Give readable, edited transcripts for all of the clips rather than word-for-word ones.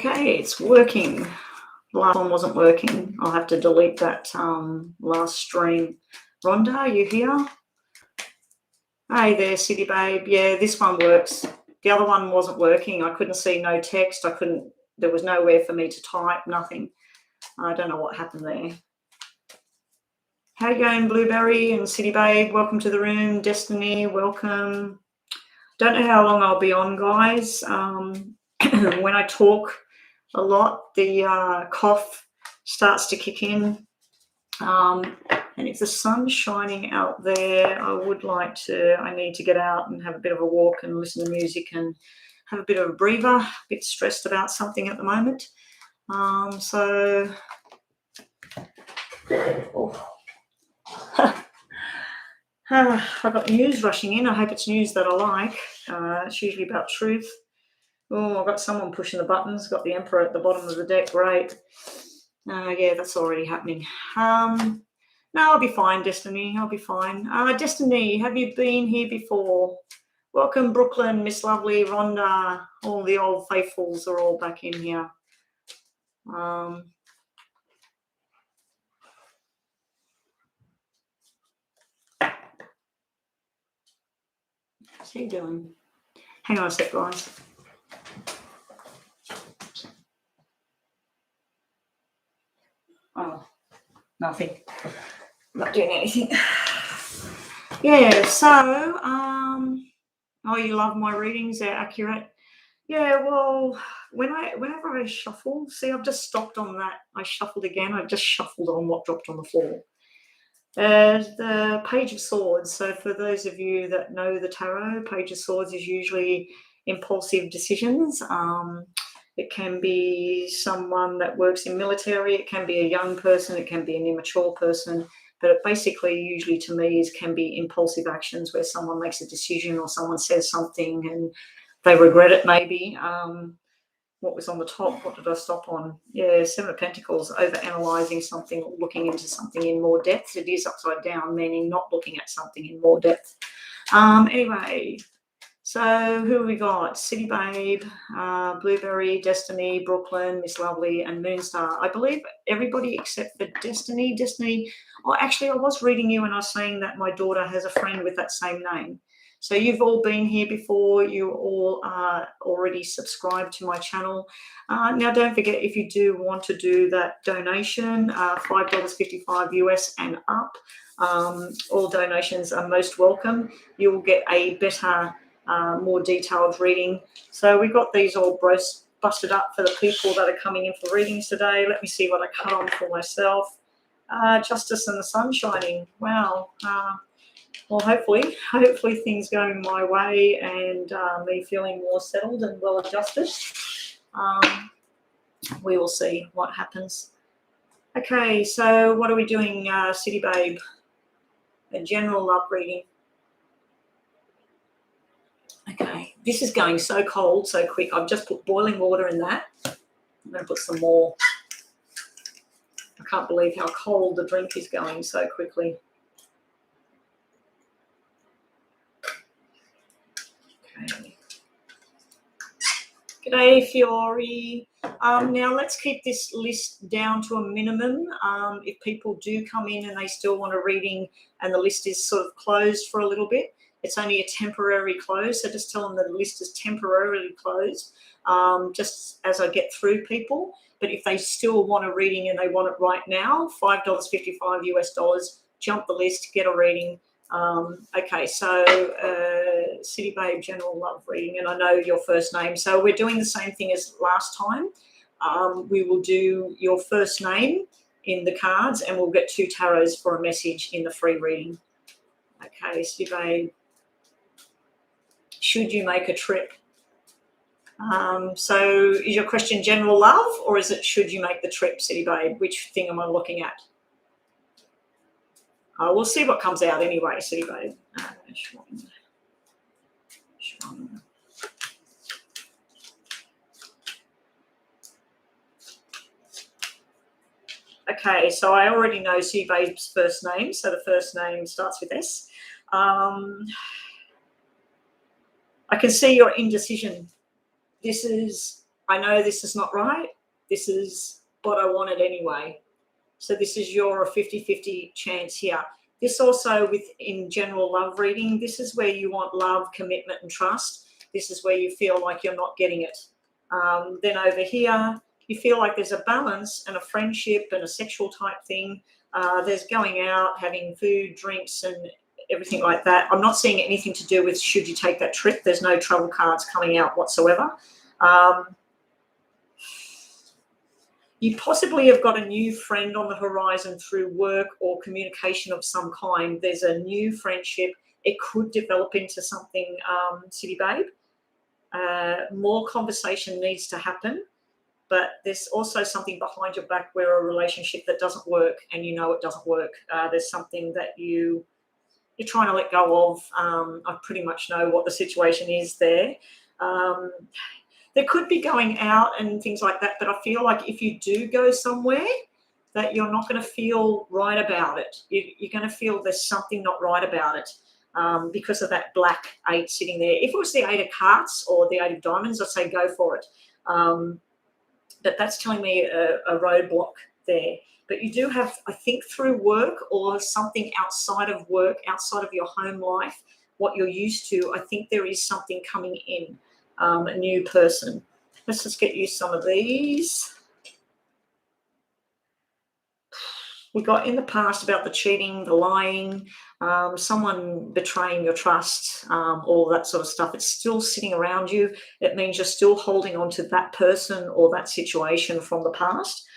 Okay, it's working. The last one wasn't working. I'll have to delete that last stream. Rhonda, are you here? Hey there, City Babe. Yeah, this one works. The other one wasn't working. I couldn't see no text. There was nowhere for me to type, nothing. I don't know what happened there. How you going, Blueberry and City Babe? Welcome to the room. Destiny, welcome. Don't know how long I'll be on, guys. When I talk a lot, the cough starts to kick in. And if the sun's shining out there, I need to get out and have a bit of a walk and listen to music and have a bit of a breather. A bit stressed about something at the moment. I've got news rushing in. I hope it's news that I like. It's usually about truth. Oh, I've got someone pushing the buttons. Got the Emperor at the bottom of the deck. Great. Yeah, that's already happening. No, I'll be fine, Destiny. I'll be fine. Destiny, have you been here before? Welcome, Brooklyn, Miss Lovely, Rhonda. All the old faithfuls are all back in here. How's he doing? Hang on a sec, guys. Oh, nothing. Not doing anything. Yeah, so, oh, you love my readings, they're accurate. Yeah, well, whenever I shuffle, see, I've just stopped on that. I shuffled again. I just shuffled on what dropped on the floor. The Page of Swords. So for those of you that know the tarot, Page of Swords is usually impulsive decisions. It can be someone that works in military. It can be a young person. It can be an immature person. But it basically, usually to me, can be impulsive actions where someone makes a decision or someone says something and they regret it maybe. What was on the top? What did I stop on? Yeah, Seven of Pentacles, over-analysing something, looking into something in more depth. It is upside down, meaning not looking at something in more depth. Anyway, so who have we got? City Babe, Blueberry, Destiny, Brooklyn, Miss Lovely, and Moonstar. I believe everybody except for Destiny. Oh, actually, I was reading you and I was saying that my daughter has a friend with that same name. So you've all been here before. You all are already subscribed to my channel. Now, don't forget, if you do want to do that donation, $5.55 US and up, all donations are most welcome. You will get a better, more detailed reading. So we've got these all busted up for the people that are coming in for readings today. Let me see what I cut on for myself. Justice and the Sun Shining. Wow. Well, hopefully things going my way and me feeling more settled and well adjusted. We will see what happens. Okay, so what are we doing, City Babe? A general love reading. Okay, this is going so cold, so quick. I've just put boiling water in that. I'm going to put some more. I can't believe how cold the drink is going so quickly. Okay. G'day, Fiore. Now let's keep this list down to a minimum. If people do come in and they still want a reading and the list is sort of closed for a little bit, it's only a temporary close. So just tell them that the list is temporarily closed, just as I get through people. But if they still want a reading and they want it right now, $5.55 US, jump the list, get a reading. Okay, so City Babe general love reading, and I know your first name. So we're doing the same thing as last time. We will do your first name in the cards and we'll get 2 tarots for a message in the free reading. Okay, City Babe. Should you make a trip? So is your question general love or is it should you make the trip, City Babe? Which thing am I looking at? We'll see what comes out anyway, City Babe. Okay, so I already know City Babe's first name, so the first name starts with S. I can see your indecision. This is I know this is not right. This is what I wanted anyway. So this is your 50-50 chance here. This also in general love reading, this is where you want love, commitment, and trust. This is where you feel like you're not getting it. Then over here, you feel like there's a balance and a friendship and a sexual type thing. There's going out, having food, drinks, and everything like that. I'm not seeing anything to do with should you take that trip. There's no trouble cards coming out whatsoever. You possibly have got a new friend on the horizon through work or communication of some kind. There's a new friendship. It could develop into something, City Babe. More conversation needs to happen, but there's also something behind your back where a relationship that doesn't work and you know it doesn't work. There's something that you're trying to let go of. I pretty much know what the situation is there. There could be going out and things like that, but I feel like if you do go somewhere, that you're not going to feel right about it. You're going to feel there's something not right about it because of that black 8 sitting there. If it was the 8 of Hearts or the 8 of Diamonds, I'd say go for it. But that's telling me a roadblock there. But you do have, I think, through work or something outside of work, outside of your home life, what you're used to, I think there is something coming in. A new person. Let's just get you some of these. We got in the past about the cheating, the lying, someone betraying your trust, all that sort of stuff. It's still sitting around you. It means you're still holding on to that person or that situation from the past.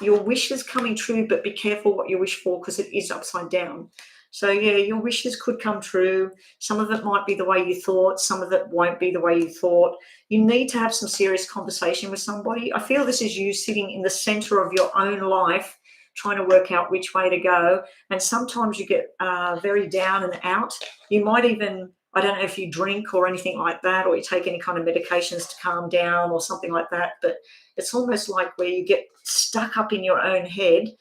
Your wish is coming true, but be careful what you wish for because it is upside down. So, yeah, your wishes could come true. Some of it might be the way you thought. Some of it won't be the way you thought. You need to have some serious conversation with somebody. I feel this is you sitting in the center of your own life, trying to work out which way to go. And sometimes you get very down and out. You might even, I don't know if you drink or anything like that, or you take any kind of medications to calm down or something like that. But it's almost like where you get stuck up in your own head.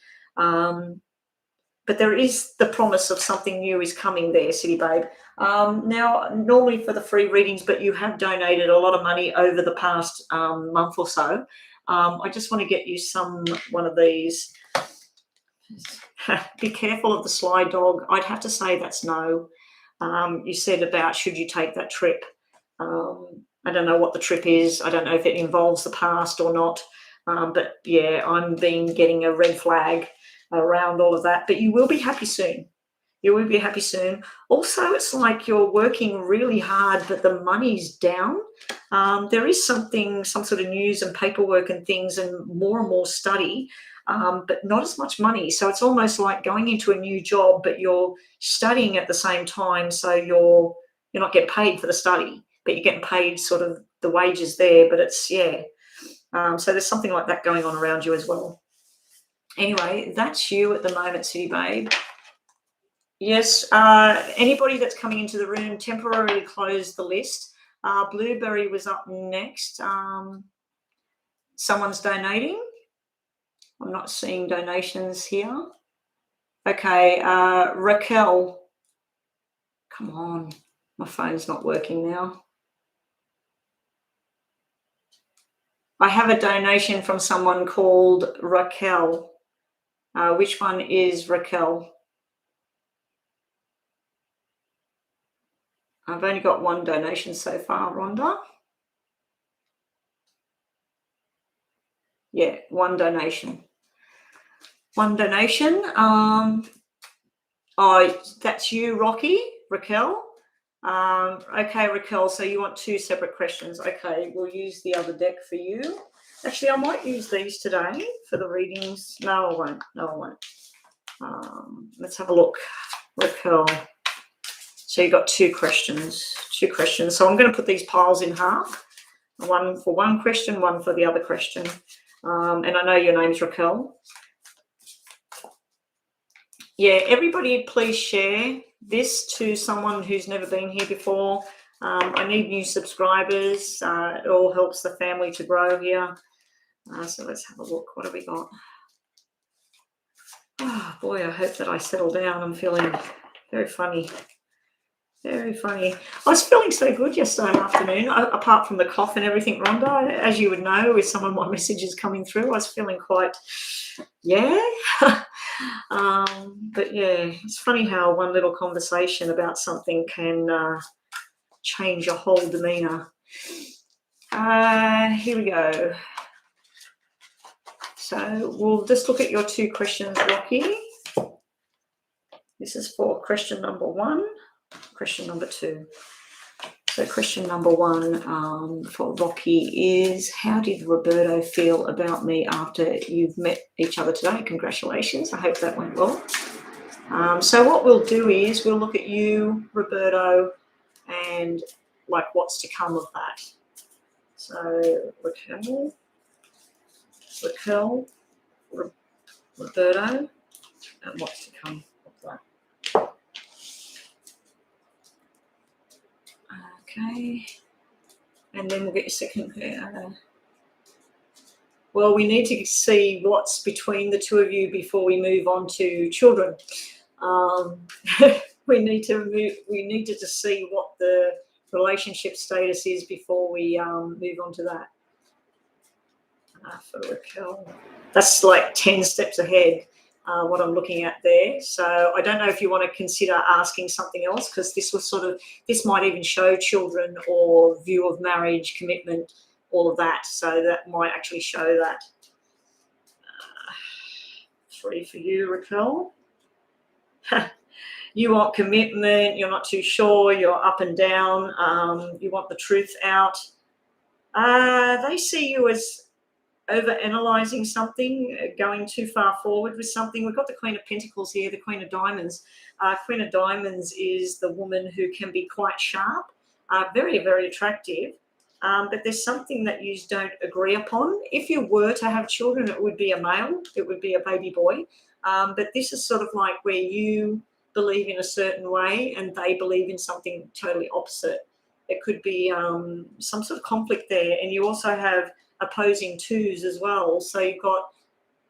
But there is the promise of something new is coming there, City Babe. Now, normally for the free readings, but you have donated a lot of money over the past month or so. I just want to get you one of these. Be careful of the sly dog. I'd have to say that's no. You said about should you take that trip. I don't know what the trip is. I don't know if it involves the past or not. But, yeah, I'm getting a red flag around all of that, but you will be happy soon. You will be happy soon. Also, it's like you're working really hard, but the money's down. There is some sort of news and paperwork and things and more study, but not as much money. So it's almost like going into a new job, but you're studying at the same time. So you're not getting paid for the study, but you're getting paid sort of the wages there. But it's, yeah. So there's something like that going on around you as well. Anyway, that's you at the moment, City Babe. Yes, anybody that's coming into the room, temporarily close the list. Blueberry was up next. Someone's donating. I'm not seeing donations here. Okay, Raquel. Come on, my phone's not working now. I have a donation from someone called Raquel. Which one is Raquel? I've only got one donation so far, Rhonda. Yeah, one donation. One donation. Oh, that's you, Rocky, Raquel. Okay, Raquel, so you want 2 separate questions. Okay, we'll use the other deck for you. Actually, I might use these today for the readings. No, I won't. No, I won't. Let's have a look. Raquel. So you got 2 questions. 2 questions. So I'm going to put these piles in half. One for one question, one for the other question. And I know your name's Raquel. Yeah, everybody please share this to someone who's never been here before. I need new subscribers. It all helps the family to grow here. So let's have a look. What have we got? Oh, boy, I hope that I settle down. I'm feeling very funny. Very funny. I was feeling so good yesterday afternoon, apart from the cough and everything, Rhonda. As you would know, with some of my messages coming through, I was feeling quite, yeah. But yeah, it's funny how one little conversation about something can change your whole demeanour. Here we go. So we'll just look at your 2 questions, Rocky. This is for question number 1, question number 2. So question number 1 for Rocky is, how did Roberto feel about me after you've met each other today? Congratulations. I hope that went well. So what we'll do is we'll look at you, Roberto, and like what's to come of that. So Raquel, Roberto, and what's to come of that. Okay, and then we'll get your second. Well, we need to see what's between the 2 of you before we move on to children. We need to just see what the relationship status is before we move on to that. For Raquel, that's like 10 steps ahead. What I'm looking at there. So I don't know if you want to consider asking something else, because this might even show children or view of marriage, commitment, all of that. So that might actually show that. 3 for you, Raquel. You want commitment. You're not too sure. You're up and down. You want the truth out. They see you as over-analysing something, going too far forward with something. We've got the Queen of Pentacles here, the Queen of Diamonds. Queen of Diamonds is the woman who can be quite sharp, very, very attractive, but there's something that you don't agree upon. If you were to have children, it would be a male, it would be a baby boy, but this is sort of like where you believe in a certain way and they believe in something totally opposite. There could be some sort of conflict there, and you also have opposing 2s as well. So you've got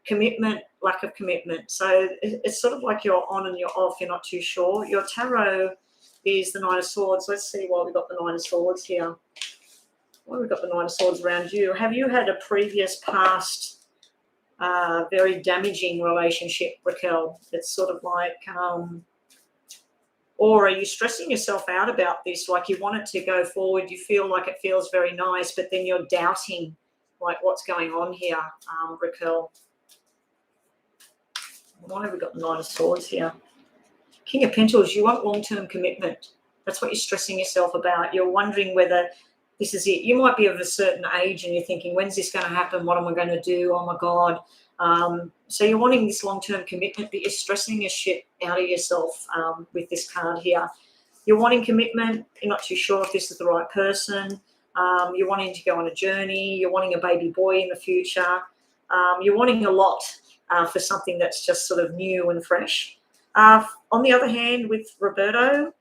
commitment, lack of commitment. So it's sort of like you're on and you're off. You're not too sure. Your tarot is the 9 of Swords. Let's see why we've got the 9 of Swords here. Why we've got the 9 of Swords around you. Have you had a previous past very damaging relationship, Raquel? It's sort of like, or are you stressing yourself out about this? Like you want it to go forward. You feel like it feels very nice, but then you're doubting like what's going on here, Raquel. Why have we got the 9 of Swords here? King of Pentacles, you want long-term commitment. That's what you're stressing yourself about. You're wondering whether this is it. You might be of a certain age and you're thinking, when's this going to happen? What am I going to do? Oh, my God. So you're wanting this long-term commitment, but you're stressing your shit out of yourself with this card here. You're wanting commitment. You're not too sure if this is the right person. You're wanting to go on a journey. You're wanting a baby boy in the future. You're wanting a lot for something that's just sort of new and fresh. On the other hand, with Roberto,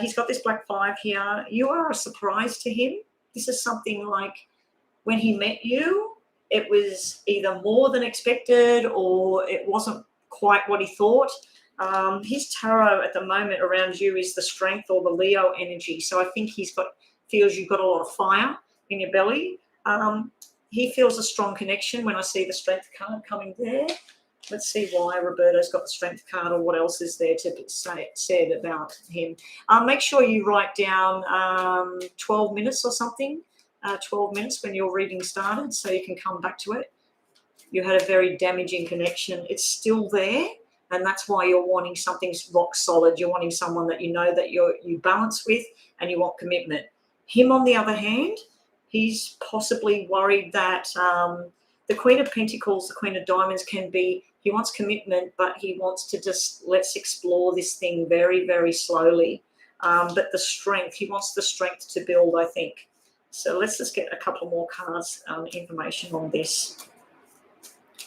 he's got this black 5 here. You are a surprise to him. This is something like when he met you, it was either more than expected or it wasn't quite what he thought. His tarot at the moment around you is the Strength or the Leo energy. So I think feels you've got a lot of fire in your belly. He feels a strong connection when I see the Strength card coming there. Let's see why Roberto's got the Strength card or what else is there to be said about him. Make sure you write down 12 minutes or something, 12 minutes when your reading started, so you can come back to it. You had a very damaging connection. It's still there, and that's why you're wanting something rock solid. You're wanting someone that you know that you balance with, and you want commitment. Him, on the other hand, he's possibly worried that the Queen of Pentacles, the Queen of Diamonds he wants commitment, but he wants to just, let's explore this thing very, very slowly. But the strength, he wants the strength to build, I think. So let's just get a couple more cards, information on this.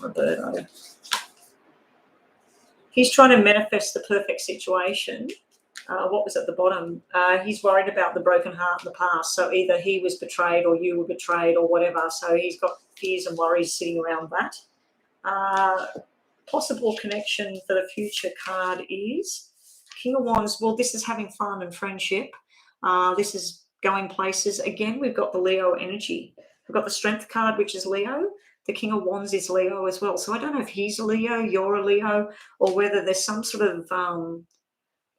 Roberto. He's trying to manifest the perfect situation. What was at the bottom? He's worried about the broken heart in the past. So either he was betrayed or you were betrayed or whatever. So he's got fears and worries sitting around that. Possible connection for the future card is King of Wands, well, this is having fun and friendship. This is going places. Again, we've got the Leo energy. We've got the Strength card, which is Leo. The King of Wands is Leo as well. So I don't know if he's a Leo, you're a Leo, or whether there's some sort of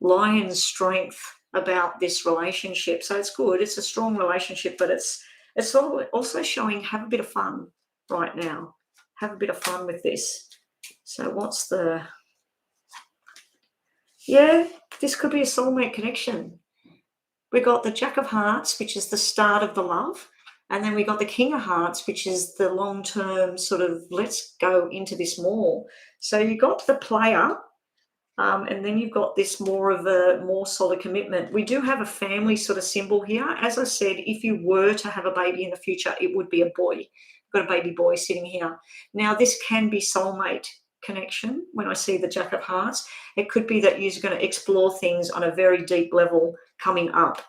lion strength about this relationship. So it's good. It's a strong relationship, but it's also showing have a bit of fun right now. Have a bit of fun with this. So what's the... Yeah, this could be a soulmate connection. We got the Jack of Hearts, which is the start of the love. And then we got the King of Hearts, which is the long-term sort of let's go into this more. So you got the player, and then you've got this more of a more solid commitment. We do have a family sort of symbol here. As I said, if you were to have a baby in the future, it would be a boy. You've got a baby boy sitting here. Now, this can be soulmate connection. When I see the Jack of Hearts, it could be that you're going to explore things on a very deep level coming up.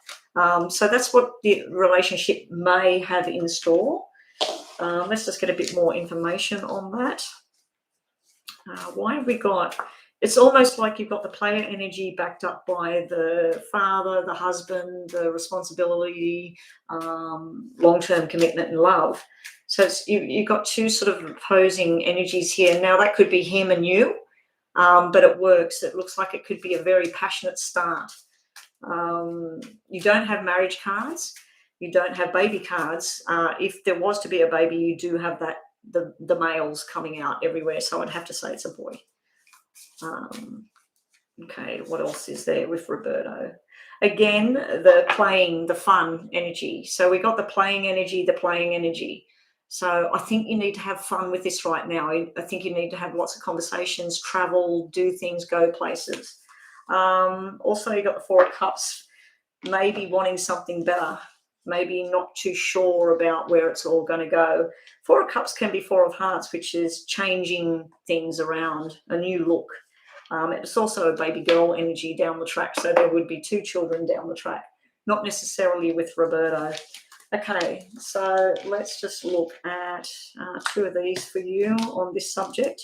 So that's what the relationship may have in store. Let's just get a bit more information on that. Why have we got... It's almost like you've got the player energy backed up by the father, the husband, the responsibility, long-term commitment and love. So you've got two sort of opposing energies here. Now, that could be him and you, but it works. It looks like it could be a very passionate start. You don't have marriage cards. You don't have baby cards. If there was to be a baby, you do have that the males coming out everywhere. So I'd have to say it's a boy. Okay, what else is there with Roberto? Again, the playing, the fun energy. So we got the playing energy. So I think you need to have fun with this right now. I think you need to have lots of conversations, travel, do things, go places. Also, you got the Four of Cups, maybe wanting something better, maybe not too sure about where it's all going to go. Four of Cups can be Four of Hearts, which is changing things around, a new look. It's also a baby girl energy down the track, so there would be two children down the track, not necessarily with Roberto. Okay, so let's just look at two of these for you on this subject.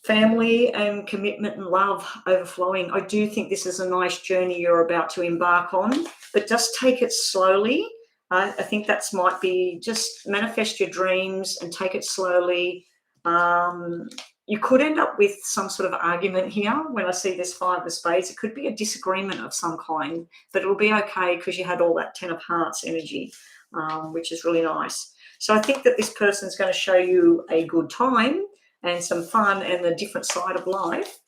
Family and commitment and love overflowing. I do think this is a nice journey you're about to embark on, but just take it slowly. I think that might be just manifest your dreams and take it slowly. You could end up with some sort of argument here. When I see this Five of Spades, it could be a disagreement of some kind, but it'll be okay because you had all that Ten of Hearts energy, which is really nice. So I think that this person's going to show you a good time and some fun and a different side of life.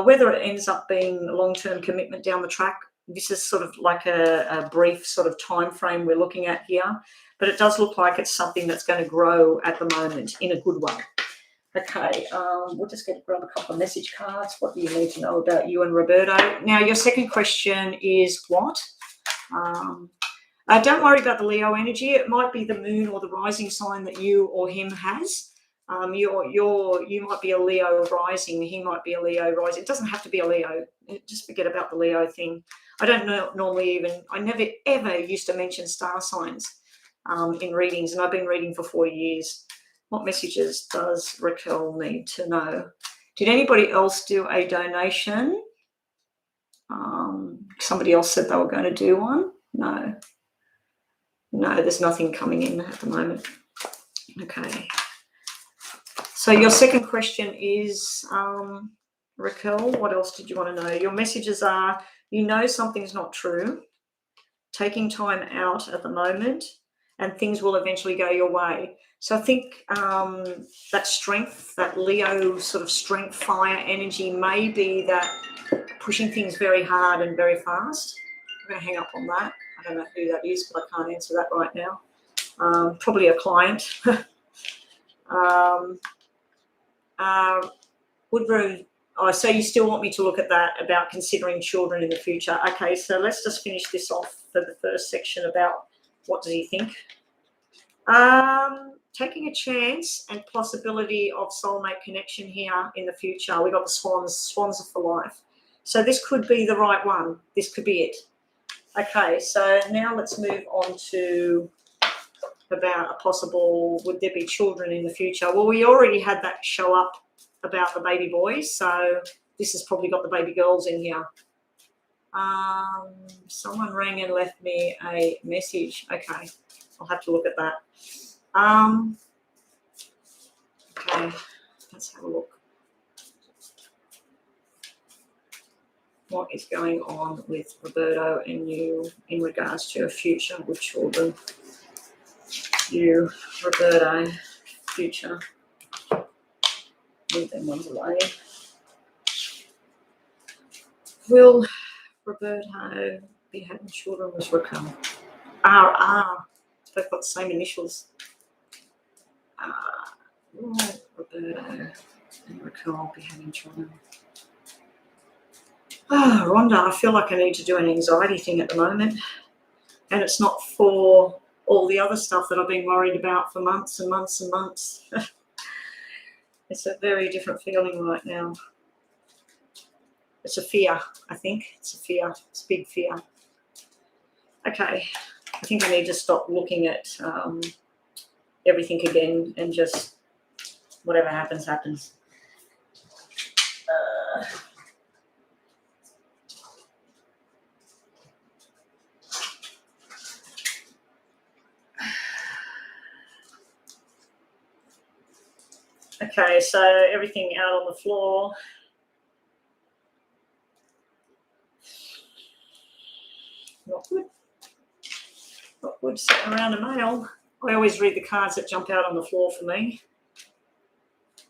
Whether it ends up being a long-term commitment down the track, this is sort of like a brief sort of time frame we're looking at here, but it does look like it's something that's going to grow at the moment in a good way. Okay, we'll just grab a couple of message cards. What do you need to know about you and Roberto? Now, your second question is what? Don't worry about the Leo energy. It might be the moon or the rising sign that you or him has. You might be a Leo rising. He might be a Leo rising. It doesn't have to be a Leo. Just forget about the Leo thing. I don't know, I never ever used to mention star signs in readings, and I've been reading for 40 years. What messages does Raquel need to know? Did anybody else do a donation? Somebody else said they were going to do one. No, there's nothing coming in at the moment. Okay. So your second question is, Raquel, what else did you want to know? Your messages are, you know something's not true, taking time out at the moment, and things will eventually go your way. So I think that strength, that Leo sort of strength, fire energy may be that pushing things very hard and very fast. I'm going to hang up on that. I don't know who that is, but I can't answer that right now. Probably a client. Woodrow, so you still want me to look at that about considering children in the future. Okay, so let's just finish this off for the first section about what does he think. Taking a chance and possibility of soulmate connection here in the future. We got the swans. Swans are for life. So this could be the right one. This could be it. Okay, so now let's move on to about a possible, would there be children in the future? Well, we already had that show up about the baby boys, so this has probably got the baby girls in here. Someone rang and left me a message. Okay, I'll have to look at that. Okay, let's have a look. What is going on with Roberto and you in regards to your future with children? You, Roberto, future. Move them ones away. Will Roberto be having children with Raquel? RR. They've got the same initials. Will Roberto and Raquel be having children? Rhonda, I feel like I need to do an anxiety thing at the moment. And it's not for all the other stuff that I've been worried about for months and months and months. It's a very different feeling right now. It's a fear, I think. It's a fear. It's a big fear. Okay. I think I need to stop looking at everything again and just whatever happens, happens. Okay, so everything out on the floor. Not good. Not good sitting around a mail. I always read the cards that jump out on the floor for me.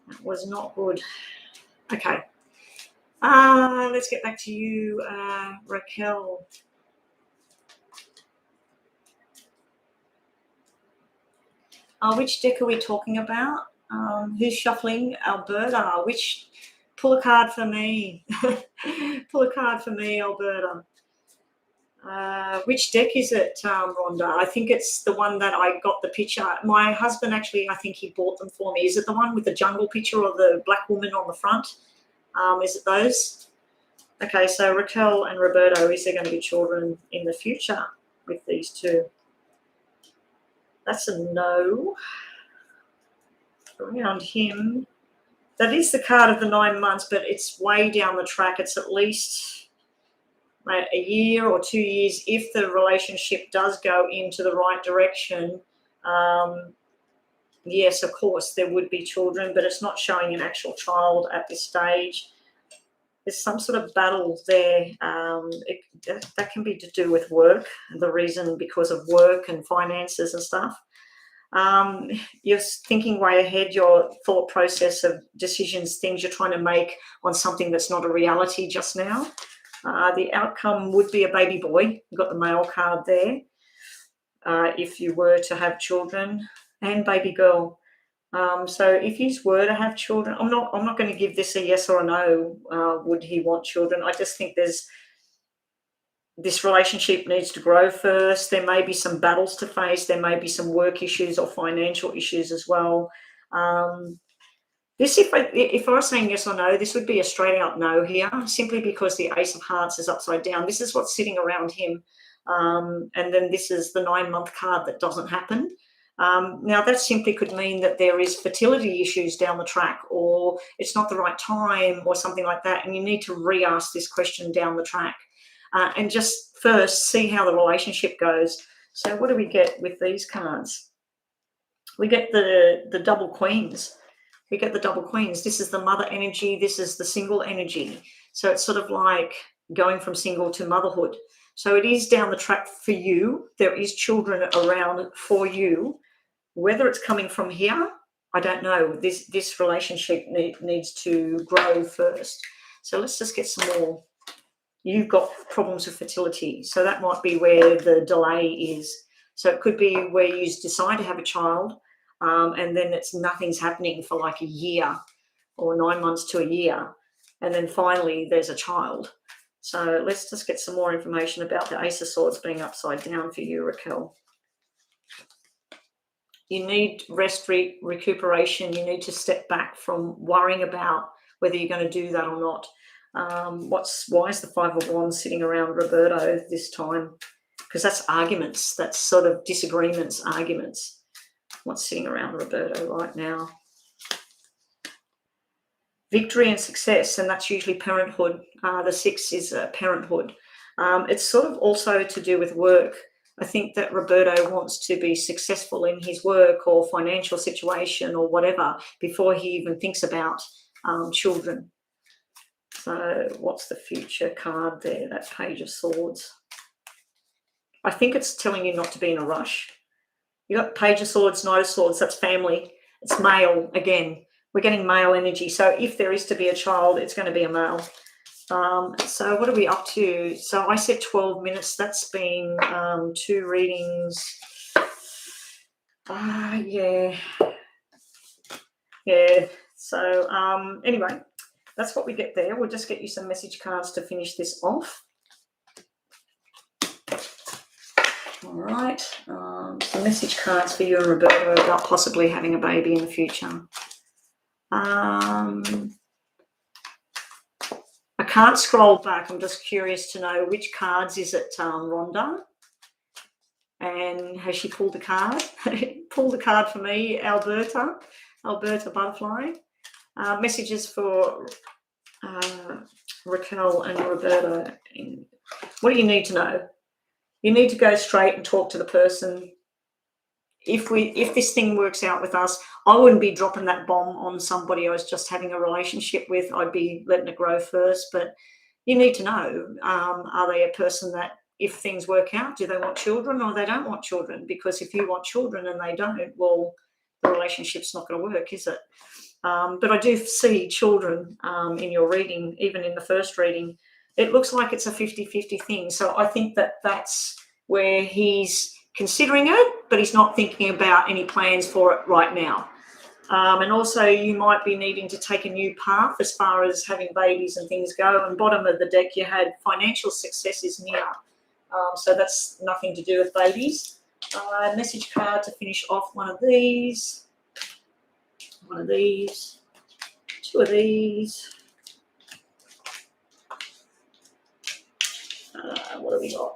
That was not good. Okay. Let's get back to you, Raquel. Which deck are we talking about? Who's shuffling? Alberta. Pull a card for me. Pull a card for me, Alberta. Which deck is it, Rhonda? I think it's the one that I got the picture. My husband actually, I think he bought them for me. Is it the one with the jungle picture or the black woman on the front? Is it those? Okay, so Raquel and Roberto, is there going to be children in the future with these two? That's a no. Around him. That is the card of the 9 months, but it's way down the track. It's at least a year or 2 years if the relationship does go into the right direction. Yes, of course, there would be children, but it's not showing an actual child at this stage. There's some sort of battle there. That can be to do with work, the reason because of work and finances and stuff. You're thinking way ahead, your thought process of decisions, things you're trying to make on something that's not a reality just now. The outcome would be a baby boy. You've got the male card there. If you were to have children, and baby girl. So if he were to have children, I'm not going to give this a yes or a no. Would he want children? I just think this relationship needs to grow first. There may be some battles to face. There may be some work issues or financial issues as well. If I was saying yes or no, this would be a straight out no here, simply because the Ace of Hearts is upside down. This is what's sitting around him. And then this is the 9-month card that doesn't happen. Now, that simply could mean that there is fertility issues down the track, or it's not the right time or something like that. And you need to re-ask this question down the track. And just first see how the relationship goes. So what do we get with these cards? We get the double queens. We get the double queens. This is the mother energy. This is the single energy. So it's sort of like going from single to motherhood. So it is down the track for you. There is children around for you. Whether it's coming from here, I don't know. This relationship needs to grow first. So let's just get some more. You've got problems with fertility, so that might be where the delay is. So it could be where you decide to have a child, and then nothing's happening for like a year or 9 months to a year, and then finally there's a child. So let's just get some more information about the Ace of Swords being upside down for you, Raquel. You need rest, recuperation. You need to step back from worrying about whether you're going to do that or not. Why is the Five of Wands sitting around Roberto this time? Because that's arguments. That's sort of disagreements, arguments. What's sitting around Roberto right now? victory and success, and that's usually parenthood. The 6 is parenthood. It's sort of also to do with work. I think that Roberto wants to be successful in his work or financial situation or whatever before he even thinks about children. So what's the future card there? That Page of Swords. I think it's telling you not to be in a rush. You got Page of Swords, Knight of Swords, that's family. It's male again. We're getting male energy. So if there is to be a child, it's going to be a male. So what are we up to? So I said 12 minutes. That's been 2 readings. Yeah. So anyway, that's what we get there. We'll just get you some message cards to finish this off. All right. Some message cards for you and Roberto about possibly having a baby in the future. I can't scroll back. I'm just curious to know which cards is it, Rhonda? And has she pulled a card? Pulled a card for me, Alberta Butterfly. Messages for Raquel and Roberta. What do you need to know? You need to go straight and talk to the person. If this thing works out with us, I wouldn't be dropping that bomb on somebody I was just having a relationship with. I'd be letting it grow first. But you need to know, are they a person that if things work out, do they want children or they don't want children? Because if you want children and they don't, well, the relationship's not going to work, is it? But I do see children in your reading, even in the first reading. It looks like it's a 50-50 thing. So I think that that's where he's considering it, but he's not thinking about any plans for it right now. And also you might be needing to take a new path as far as having babies and things go. And bottom of the deck, you had financial success is near. So that's nothing to do with babies. Message card to finish off one of these, 2 of these. What have we got?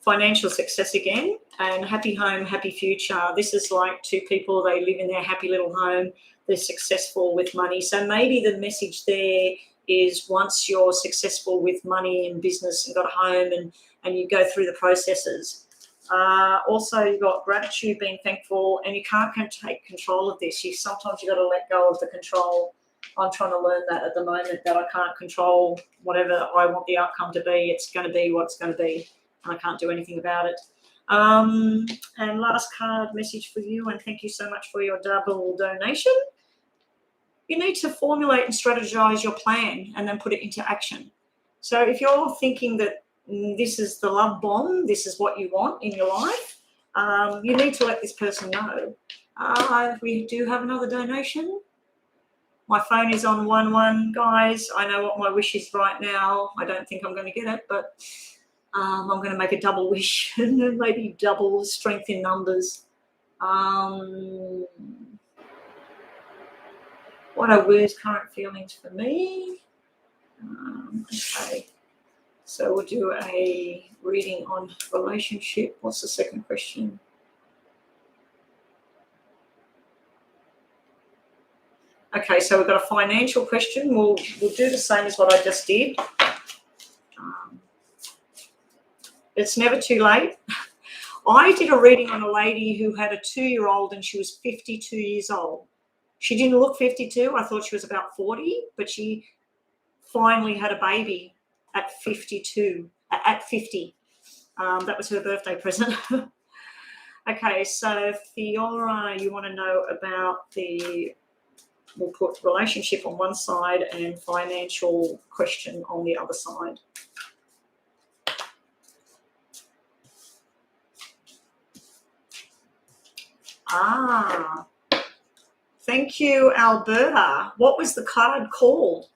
Financial success again, and happy home, happy future. This is like 2 people, they live in their happy little home, they're successful with money. So maybe the message there is once you're successful with money and business and got a home and you go through the processes. Also, you've got gratitude, being thankful, and you can't take control of this. Sometimes you've got to let go of the control. I'm trying to learn that at the moment, that I can't control whatever I want the outcome to be. It's going to be what it's going to be. I can't do anything about it. And last card message for you, and thank you so much for your double donation. You need to formulate and strategize your plan and then put it into action. So if you're thinking that this is the love bomb, this is what you want in your life, you need to let this person know. We do have another donation. My phone is on 1-1, guys. I know what my wish is right now. I don't think I'm going to get it, but I'm going to make a double wish and then maybe double strength in numbers. What are Wu's current feelings for me? Okay. So we'll do a reading on relationship. What's the second question? Okay, so we've got a financial question. We'll do the same as what I just did. It's never too late. I did a reading on a lady who had a 2-year-old and she was 52 years old. She didn't look 52. I thought she was about 40, but she finally had a baby at 52, at 50. That was her birthday present. Okay, so Fiora, you want to know about we'll put relationship on one side and financial question on the other side. Thank you, Alberta. What was the card called?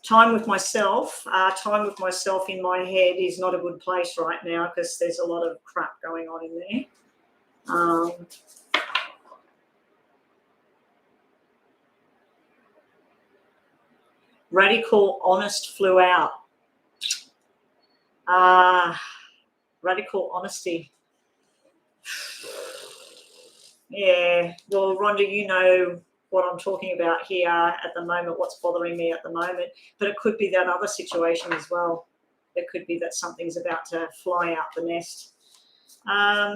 Time with myself. Time with myself in my head is not a good place right now because there's a lot of crap going on in there. Radical honest flew out. Radical honesty. Yeah. Well, Rhonda, you know what I'm talking about here at the moment, what's bothering me at the moment. But it could be that other situation as well. It could be that something's about to fly out the nest.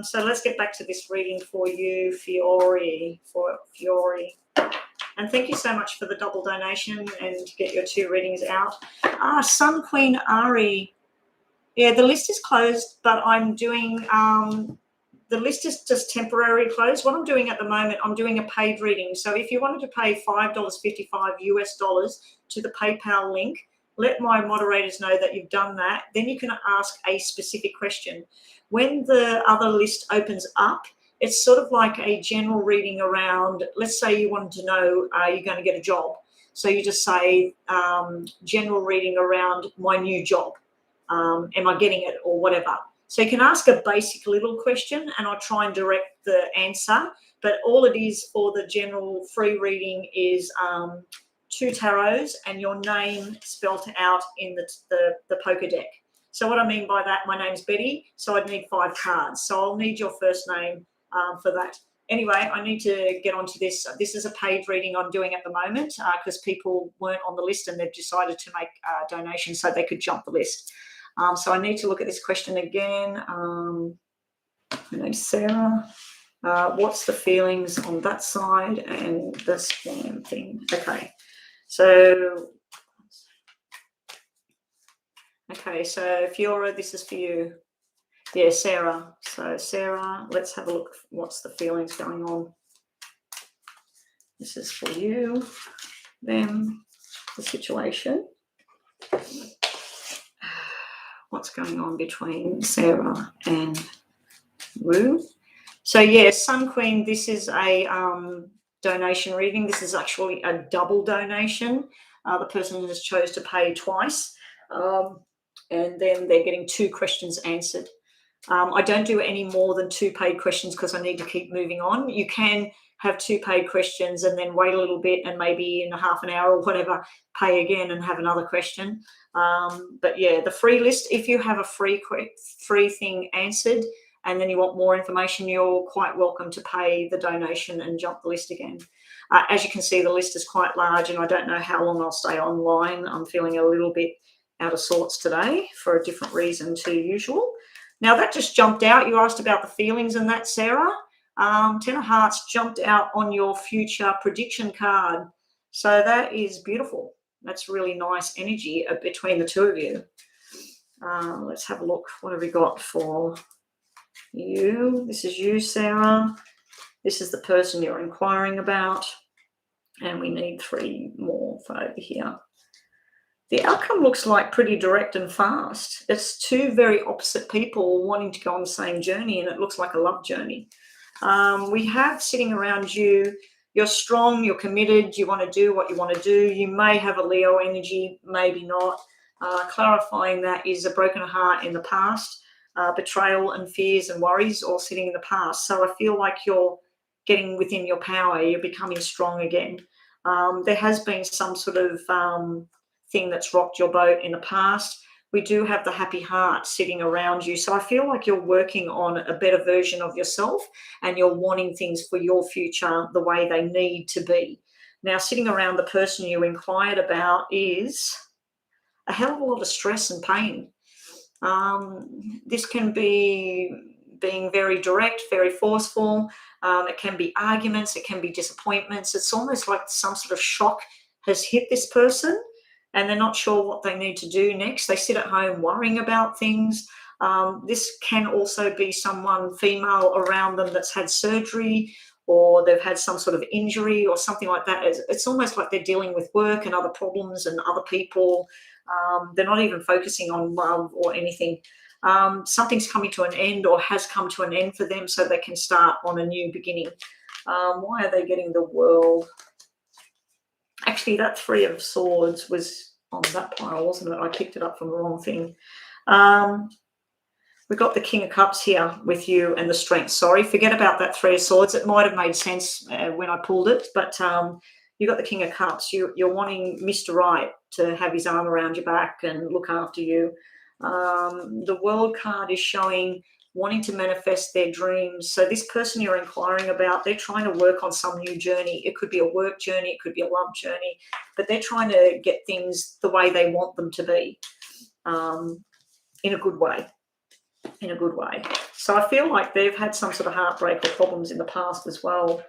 So let's get back to this reading for you, Fiore. And thank you so much for the double donation and to get your 2 readings out. Sun Queen Ari. Yeah, the list is closed, but I'm doing the list is just temporarily closed. What I'm doing at the moment, I'm doing a paid reading. So if you wanted to pay $5.55 US dollars to the PayPal link, let my moderators know that you've done that. Then you can ask a specific question. When the other list opens up, it's sort of like a general reading around, let's say you wanted to know, are you going to get a job? So you just say general reading around my new job. Am I getting it or whatever? So you can ask a basic little question and I'll try and direct the answer. But all it is for the general free reading is 2 tarots and your name spelt out in the poker deck. So what I mean by that, my name's Betty, so I'd need 5 cards. So I'll need your first name for that. Anyway, I need to get onto this. This is a paid reading I'm doing at the moment because people weren't on the list and they've decided to make donations so they could jump the list. So I need to look at this question again. Her name's Sarah. What's the feelings on that side and the scam thing? Okay. So Fiora, this is for you. Yeah, Sarah. So Sarah, let's have a look. What's the feelings going on? This is for you, them, the situation. What's going on between Sarah and Wu? So yeah, Sun Queen, this is a donation reading. This is actually a double donation. The person has chose to pay twice, and then they're getting 2 questions answered. I don't do any more than 2 paid questions because I need to keep moving on. You can have 2 paid questions and then wait a little bit and maybe in a half an hour or whatever, pay again and have another question. But yeah, the free list, if you have a free thing answered and then you want more information, you're quite welcome to pay the donation and jump the list again. As you can see, the list is quite large and I don't know how long I'll stay online. I'm feeling a little bit out of sorts today for a different reason to usual. Now that just jumped out. You asked about the feelings and that, Sarah. 10 of Hearts jumped out on your future prediction card. So that is beautiful. That's really nice energy between the 2 of you. Let's have a look. What have we got for you? This is you, Sarah. This is the person you're inquiring about. And we need 3 more for over here. The outcome looks like pretty direct and fast. It's 2 very opposite people wanting to go on the same journey, and it looks like a love journey. We have sitting around you, you're strong, you're committed, you want to do what you want to do. You may have a Leo energy, maybe not. Clarifying that is a broken heart in the past, betrayal and fears and worries all sitting in the past. So I feel like you're getting within your power, you're becoming strong again. There has been some sort of thing that's rocked your boat in the past. We do have the happy heart sitting around you. So I feel like you're working on a better version of yourself and you're wanting things for your future the way they need to be. Now, sitting around the person you inquired about is a hell of a lot of stress and pain. This can be being very direct, very forceful. It can be arguments. It can be disappointments. It's almost like some sort of shock has hit this person and they're not sure what they need to do next. They sit at home worrying about things. This can also be someone female around them that's had surgery or they've had some sort of injury or something like that. It's almost like they're dealing with work and other problems and other people. They're not even focusing on love or anything. Something's coming to an end or has come to an end for them so they can start on a new beginning. Why are they getting the World? Actually, that 3 of Swords was on that pile, wasn't it? I picked it up from the wrong thing. We've got the King of Cups here with you and the Strength. Sorry, forget about that 3 of Swords. It might have made sense when I pulled it, but you got the King of Cups. You're wanting Mr. Right to have his arm around your back and look after you. The World card is showing wanting to manifest their dreams. So this person you're inquiring about, they're trying to work on some new journey. It could be a work journey, it could be a love journey, but they're trying to get things the way they want them to be, in a good way. In a good way. So I feel like they've had some sort of heartbreak or problems in the past as well.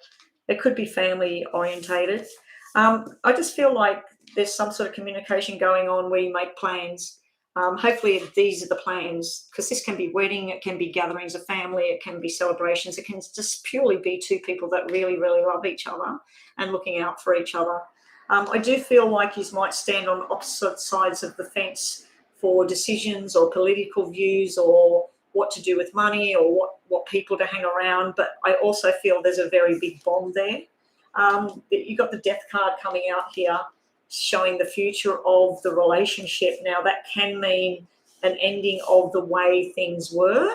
It could be family orientated. I just feel like there's some sort of communication going on where you make plans. Hopefully these are the plans, because this can be wedding, it can be gatherings of family, it can be celebrations, it can just purely be two people that really, really love each other and looking out for each other. I do feel like you might stand on opposite sides of the fence for decisions or political views or what to do with money or what people to hang around. But I also feel there's a very big bond there. You've got the death card coming out here showing the future of the relationship. Now, that can mean an ending of the way things were,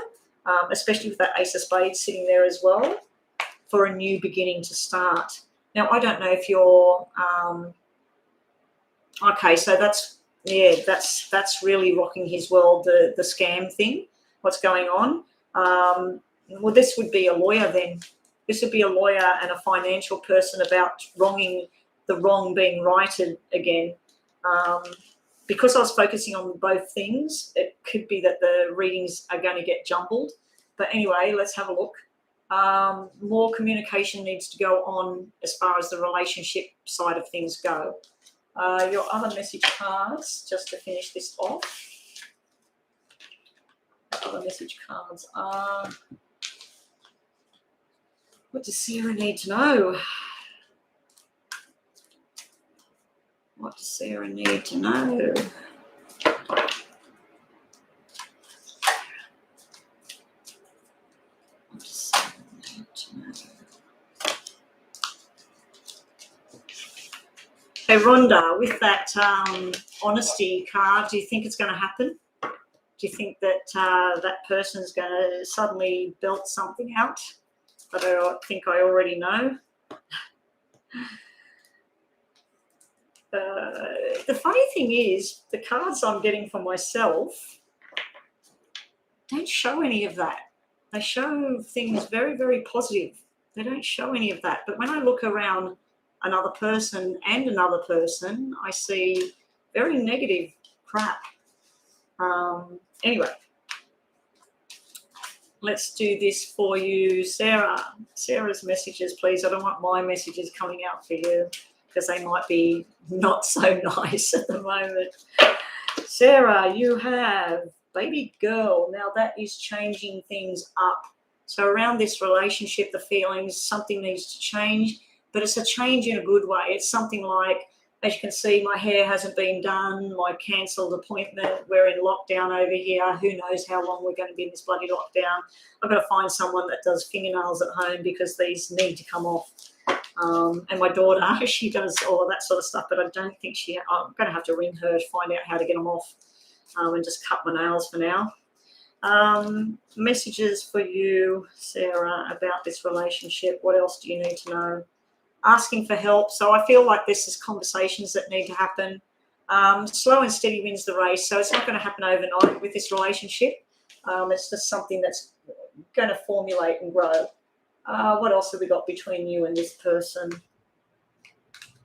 especially with that Ace of Spades sitting there as well, for a new beginning to start. Now, I don't know if you're... okay, so that's really rocking his world, the scam thing, what's going on. Well, this would be a lawyer then. This would be a lawyer and a financial person about the wrong being righted again. Because I was focusing on both things, it could be that the readings are going to get jumbled. But anyway, let's have a look. More communication needs to go on as far as the relationship side of things go. Your other message cards, just to finish this off. The other message cards are... what does Sarah need to know? What does Sarah need to know? What does Sarah need to know? Hey, Rhonda, with that honesty card, do you think it's going to happen? Do you think that that person's going to suddenly belt something out that I think I already know? The funny thing is, the cards I'm getting for myself don't show any of that. They show things very, very positive. They don't show any of that. But when I look around another person and another person, I see very negative crap. Anyway, let's do this for you, Sarah. Sarah's messages, please. I don't want my messages coming out for you because they might be not so nice at the moment. Sarah, you have baby girl. Now that is changing things up. So around this relationship, the feelings, something needs to change, but it's a change in a good way. It's something like, as you can see, my hair hasn't been done, my cancelled appointment, we're in lockdown over here. Who knows how long we're going to be in this bloody lockdown. I've got to find someone that does fingernails at home because these need to come off. And my daughter, she does all of that sort of stuff, but I don't think I'm going to have to ring her to find out how to get them off and just cut my nails for now. Messages for you, Sarah, about this relationship. What else do you need to know? Asking for help. So I feel like this is conversations that need to happen. Slow and steady wins the race. So it's not going to happen overnight with this relationship. It's just something that's going to formulate and grow. What else have we got between you and this person?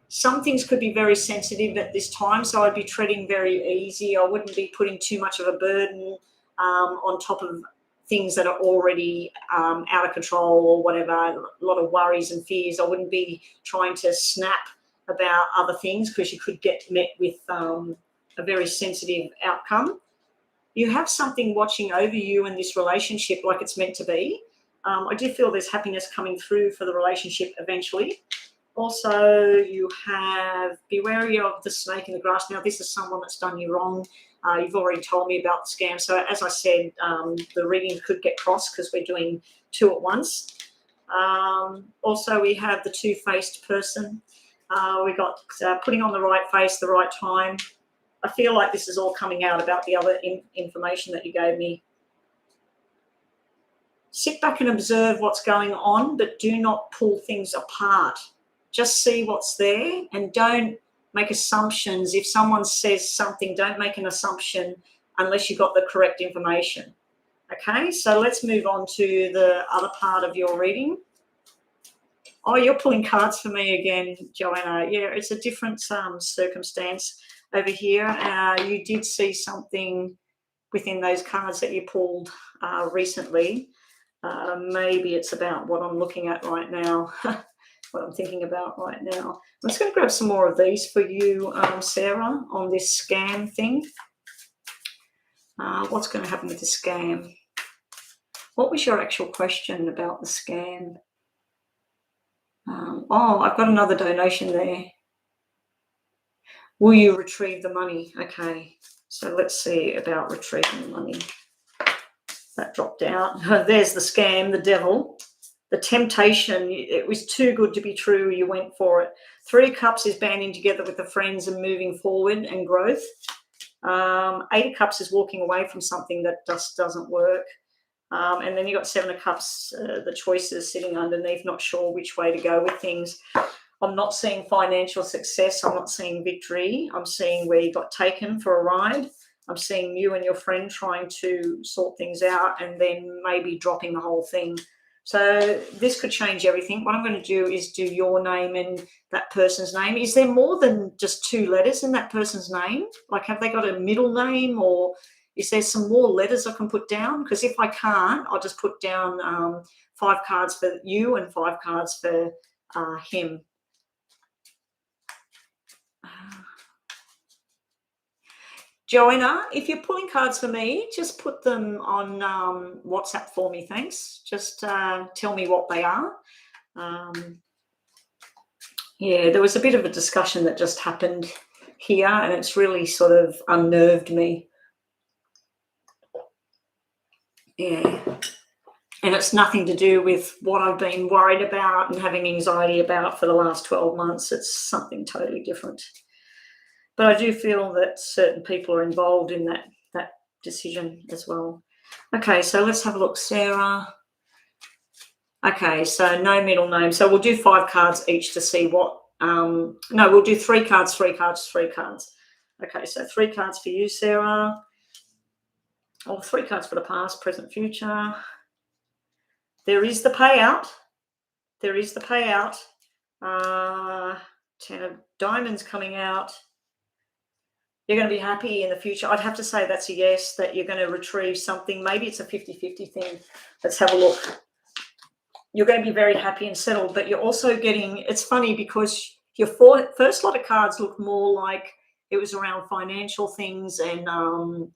Some things could be very sensitive at this time, so I'd be treading very easy. I wouldn't be putting too much of a burden on top of things that are already out of control or whatever, a lot of worries and fears. I wouldn't be trying to snap about other things because you could get met with a very sensitive outcome. You have something watching over you in this relationship like it's meant to be. I do feel there's happiness coming through for the relationship eventually. Also, you have be wary of the snake in the grass. Now, this is someone that's done you wrong. You've already told me about the scam. So as I said, the readings could get crossed because we're doing two at once. Also, we have the two-faced person. We got putting on the right face, the right time. I feel like this is all coming out about the other information that you gave me. Sit back and observe what's going on, but do not pull things apart. Just see what's there and don't make assumptions. If someone says something, don't make an assumption unless you've got the correct information. Okay, so let's move on to the other part of your reading. Oh, you're pulling cards for me again, Joanna. Yeah, it's a different circumstance over here. You did see something within those cards that you pulled recently. Maybe it's about what I'm looking at right now, what I'm thinking about right now. I'm just going to grab some more of these for you, Sarah, on this scam thing. What's going to happen with the scam? What was your actual question about the scam? Oh, I've got another donation there. Will you retrieve the money? Okay, so let's see about retrieving the money. That dropped out. There's the scam, the devil, the temptation. It was too good to be true. You went for it. 3 of Cups is banding together with the friends and moving forward and growth. 8 of Cups is walking away from something that just doesn't work. And then you got 7 of Cups, the choices sitting underneath, not sure which way to go with things. I'm not seeing financial success. I'm not seeing victory. I'm seeing where you got taken for a ride. I'm seeing you and your friend trying to sort things out and then maybe dropping the whole thing. So this could change everything. What I'm going to do is do your name and that person's name. Is there more than just 2 letters in that person's name? Like, have they got a middle name, or is there some more letters I can put down? Because if I can't, I'll just put down 5 cards for you and 5 cards for him. Joanna, if you're pulling cards for me, just put them on WhatsApp for me, thanks. Just tell me what they are. Yeah, there was a bit of a discussion that just happened here, and it's really sort of unnerved me. Yeah. And it's nothing to do with what I've been worried about and having anxiety about for the last 12 months. It's something totally different. But I do feel that certain people are involved in that decision as well. Okay, so let's have a look, Sarah. Okay, so no middle name. So we'll do 5 cards each to see what. No, we'll do 3 cards, 3 cards, 3 cards. Okay, so 3 cards for you, Sarah. Or 3 cards for the past, present, future. There is the payout. There is the payout. 10 of Diamonds coming out. You're going to be happy in the future. I'd have to say that's a yes, that you're going to retrieve something. Maybe it's a 50-50 thing. Let's have a look. You're going to be very happy and settled, but you're also getting, it's funny because your first lot of cards look more like it was around financial things and,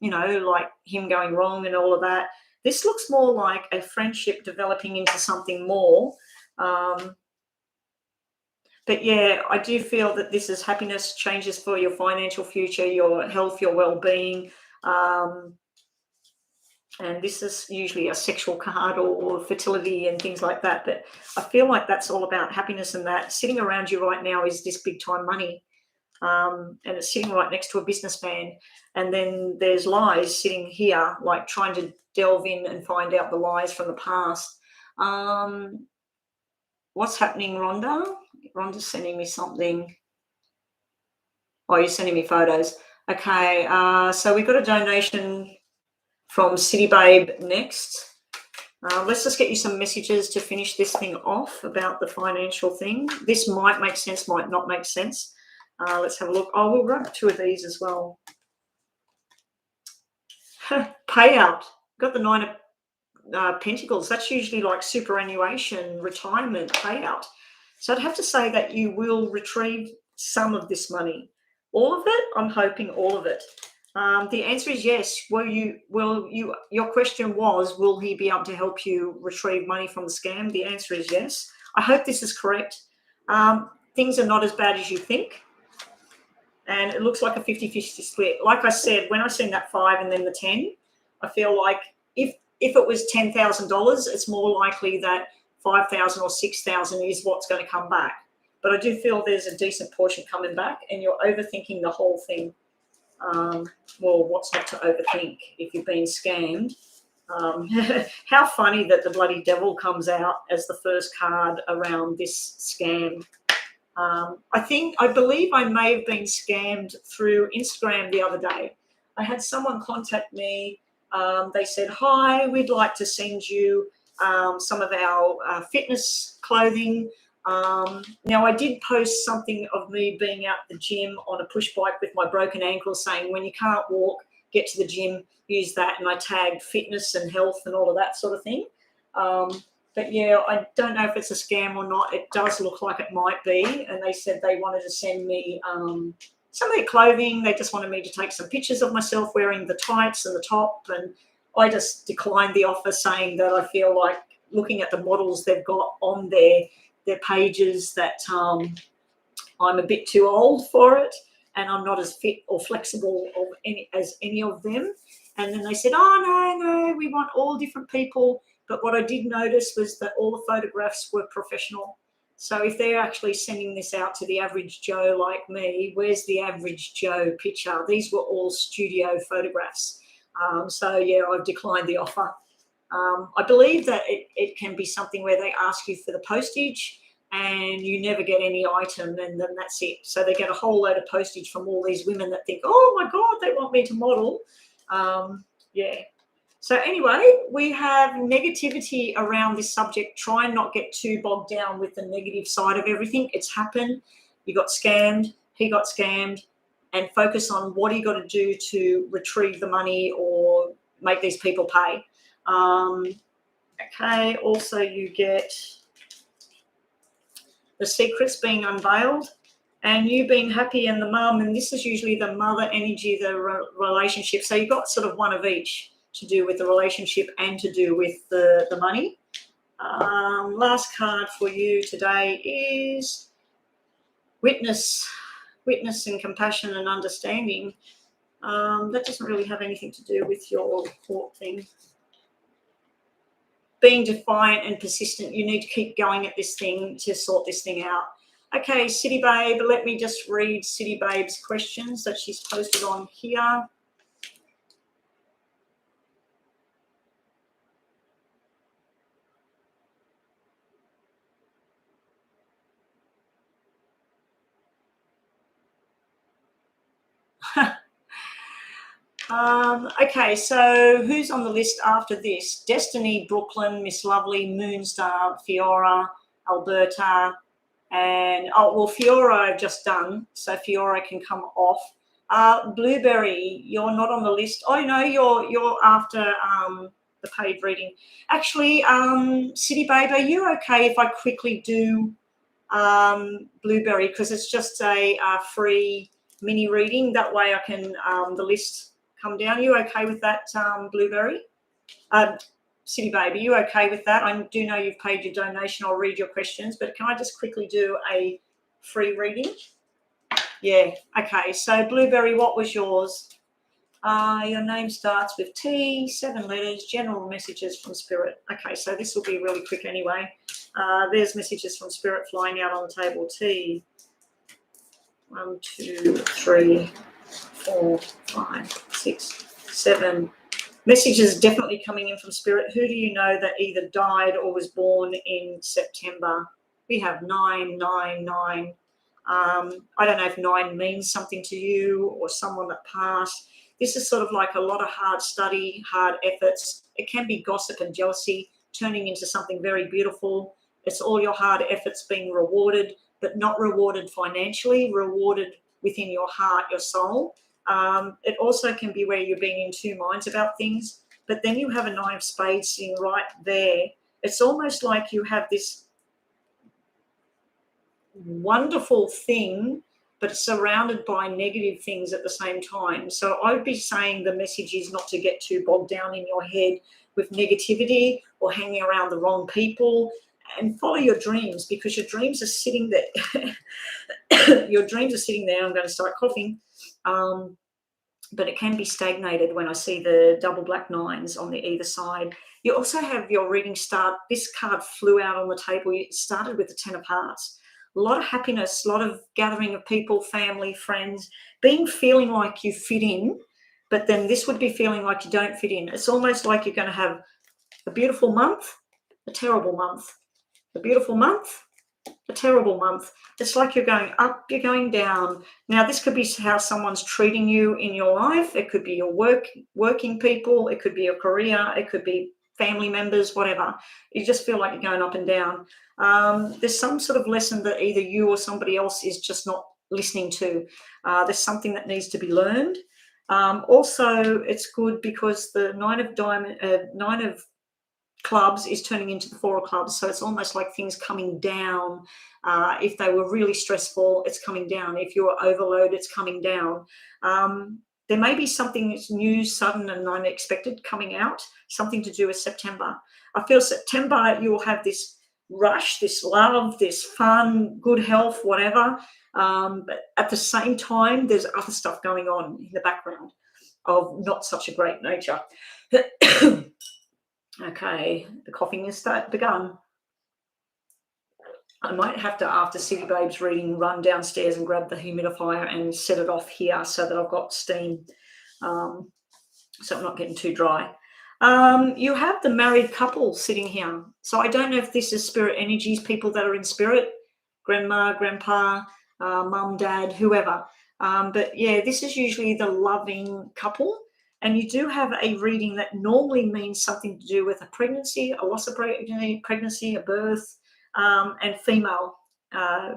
like him going wrong and all of that. This looks more like a friendship developing into something more. But yeah, I do feel that this is happiness, changes for your financial future, your health, your well-being. And this is usually a sexual card or fertility and things like that. But I feel like that's all about happiness, and that sitting around you right now is this big time money. And it's sitting right next to a businessman. And then there's lies sitting here, like trying to delve in and find out the lies from the past. What's happening, Rhonda? Rhonda's sending me something. Oh, you're sending me photos. Okay, so we've got a donation from City Babe next. Let's just get you some messages to finish this thing off about the financial thing. This might make sense, might not make sense. Let's have a look. Oh, we'll grab 2 of these as well. Payout. Got the 9 of Pentacles. That's usually like superannuation, retirement, payout. So I'd have to say that you will retrieve some of this money. All of it? I'm hoping all of it. The answer is yes. Your question was, will he be able to help you retrieve money from the scam? The answer is yes. I hope this is correct. Things are not as bad as you think. And it looks like a 50-50 split. Like I said, when I seen that 5 and then the 10, I feel like if it was $10,000, it's more likely that 5,000 or 6,000 is what's going to come back. But I do feel there's a decent portion coming back, and you're overthinking the whole thing. Well, what's not to overthink if you've been scammed? How funny that the bloody devil comes out as the first card around this scam. I believe I may have been scammed through Instagram the other day. I had someone contact me They said, hi, we'd like to send you some of our fitness clothing. Now, I did post something of me being out the gym on a push bike with my broken ankle saying, when you can't walk, get to the gym, use that. And I tagged fitness and health and all of that sort of thing. But yeah, I don't know if it's a scam or not. It does look like it might be. And they said they wanted to send me some of their clothing. They just wanted me to take some pictures of myself wearing the tights and the top. And I just declined the offer, saying that I feel like looking at the models they've got on their pages that I'm a bit too old for it and I'm not as fit or flexible as any of them. And then they said, oh, no, we want all different people. But what I did notice was that all the photographs were professional. So if they're actually sending this out to the average Joe like me, where's the average Joe picture? These were all studio photographs. So, yeah, I've declined the offer. I believe that it can be something where they ask you for the postage and you never get any item, and then that's it. So they get a whole load of postage from all these women that think, oh, my God, they want me to model. Yeah. So anyway, we have negativity around this subject. Try and not get too bogged down with the negative side of everything. It's happened. You got scammed. He got scammed. And focus on what you got to do to retrieve the money or make these people pay. Okay. Also, you get the secrets being unveiled and you being happy and the mum. And this is usually the mother energy, the relationship. So you've got sort of one of each to do with the relationship and to do with the money. Last card for you today is witness and compassion and understanding. That doesn't really have anything to do with your thought thing. Being defiant and persistent. You need to keep going at this thing to sort this thing out. Okay, City Babe, let me just read City Babe's questions that she's posted on here. Okay, so who's on the list after this? Destiny, Brooklyn, Miss Lovely, Moonstar, Fiora, Alberta, and Fiora I've just done, so Fiora can come off. Blueberry, you're not on the list. Oh no, you're after the paid reading. Actually, City Babe, are you okay if I quickly do Blueberry, because it's just a free mini reading? That way I can the list come down. Are you okay with that, Blueberry? City Babe, are you okay with that? I do know you've paid your donation. I'll read your questions, but can I just quickly do a free reading? Yeah, okay. So Blueberry, what was yours? Your name starts with T, 7 letters, general messages from Spirit. Okay, so this will be really quick anyway. There's messages from Spirit flying out on the table. T, 1, 2, 3, 4, 5, 6, 7. Messages definitely coming in from Spirit. Who do you know that either died or was born in September? We have 999. I don't know if 9 means something to you or someone that passed. This is sort of like a lot of hard study, hard efforts. It can be gossip and jealousy turning into something very beautiful. It's all your hard efforts being rewarded, but not rewarded financially, rewarded within your heart, your soul. It also can be where you're being in two minds about things, but then you have a 9 of spades sitting right there. It's almost like you have this wonderful thing, but surrounded by negative things at the same time. So I would be saying the message is not to get too bogged down in your head with negativity or hanging around the wrong people, and follow your dreams, because your dreams are sitting there. Your dreams are sitting there. I'm going to start coughing. But it can be stagnated when I see the double black 9s on the either side. You also have your reading start. This card flew out on the table. It started with the 10 of hearts. A lot of happiness, a lot of gathering of people, family, friends, feeling like you fit in, but then this would be feeling like you don't fit in. It's almost like you're going to have a beautiful month, a terrible month, a beautiful month, a terrible month. It's like you're going up, you're going down. Now, this could be how someone's treating you in your life. It could be your working people. It could be your career. It could be family members, whatever. You just feel like you're going up and down. There's some sort of lesson that either you or somebody else is just not listening to. There's something that needs to be learned. Also, it's good because the nine of clubs is turning into the four of clubs, so it's almost like things coming down. If they were really stressful, it's coming down. If you're overloaded, it's coming down. There may be something that's new, sudden, and unexpected coming out, something to do with September. I feel September, you'll have this rush, this love, this fun, good health, whatever. But at the same time, there's other stuff going on in the background of not such a great nature. Okay, the coughing has begun. I might have to, after City Babes reading, run downstairs and grab the humidifier and set it off here so that I've got steam, so I'm not getting too dry. You have the married couple sitting here. So I don't know if this is spirit energies, people that are in spirit, grandma, grandpa, mum, dad, whoever. But yeah, this is usually the loving couple. And you do have a reading that normally means something to do with a pregnancy, a loss of pregnancy, a birth, and female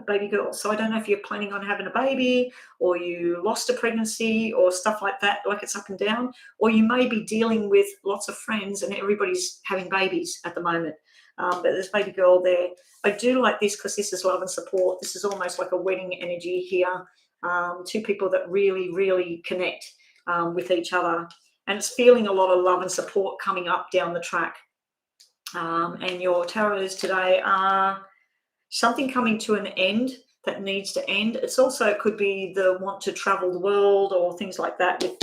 baby girl. So I don't know if you're planning on having a baby, or you lost a pregnancy, or stuff like that, like it's up and down. Or you may be dealing with lots of friends and everybody's having babies at the moment. But there's baby girl there. I do like this because this is love and support. This is almost like a wedding energy here. Two people that really, really connect with each other. And it's feeling a lot of love and support coming up down the track. And your tarots today are something coming to an end that needs to end. It's also, it could be the want to travel the world or things like that, with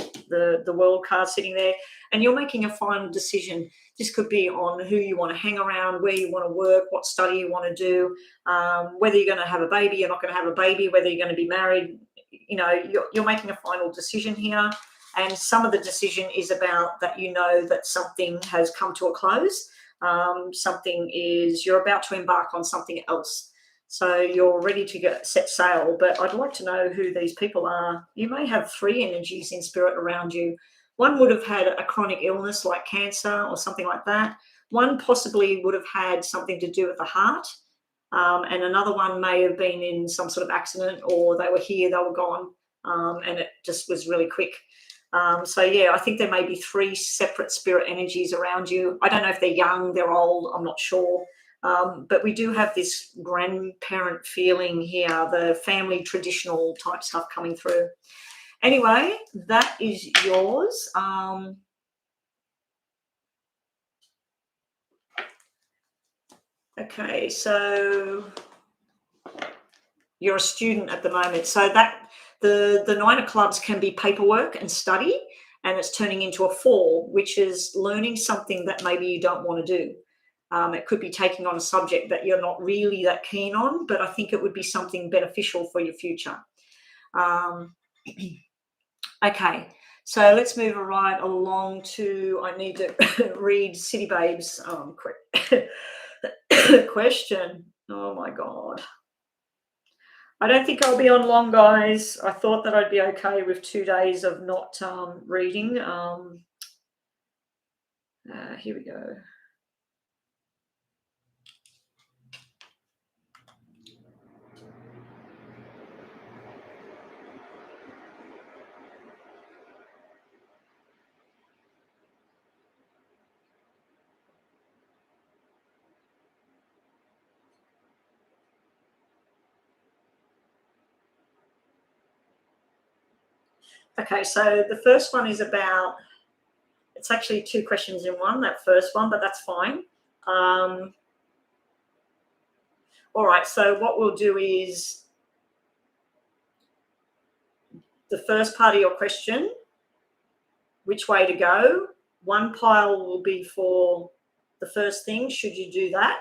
the world card sitting there. And you're making a final decision. This could be on who you want to hang around, where you want to work, what study you want to do, whether you're going to have a baby, you're not going to have a baby, whether you're going to be married. You know, you're making a final decision here. And some of the decision is about that, you know, that something has come to a close. Something is, you're about to embark on something else. So you're ready to set sail. But I'd like to know who these people are. You may have three energies in spirit around you. One would have had a chronic illness like cancer or something like that. One possibly would have had something to do with the heart. And another one may have been in some sort of accident, or they were here, they were gone, and it just was really quick. So yeah, I think there may be three separate spirit energies around you. I don't know if they're young, they're old, I'm not sure. But we do have this grandparent feeling here, the family traditional type stuff coming through. Anyway, that is yours. Okay, so you're a student at the moment. So that the nine of clubs can be paperwork and study, and it's turning into a four, which is learning something that maybe you don't want to do. It could be taking on a subject that you're not really that keen on, but I think it would be something beneficial for your future. Okay, so let's move right along to, I need to read City Babes question. Oh my God. I don't think I'll be on long, guys. I thought that I'd be okay with 2 days of not reading. Here we go. Okay, so the first one is about, it's actually two questions in one, that first one, but that's fine. All right, so what we'll do is the first part of your question, which way to go. One pile will be for the first thing, should you do that?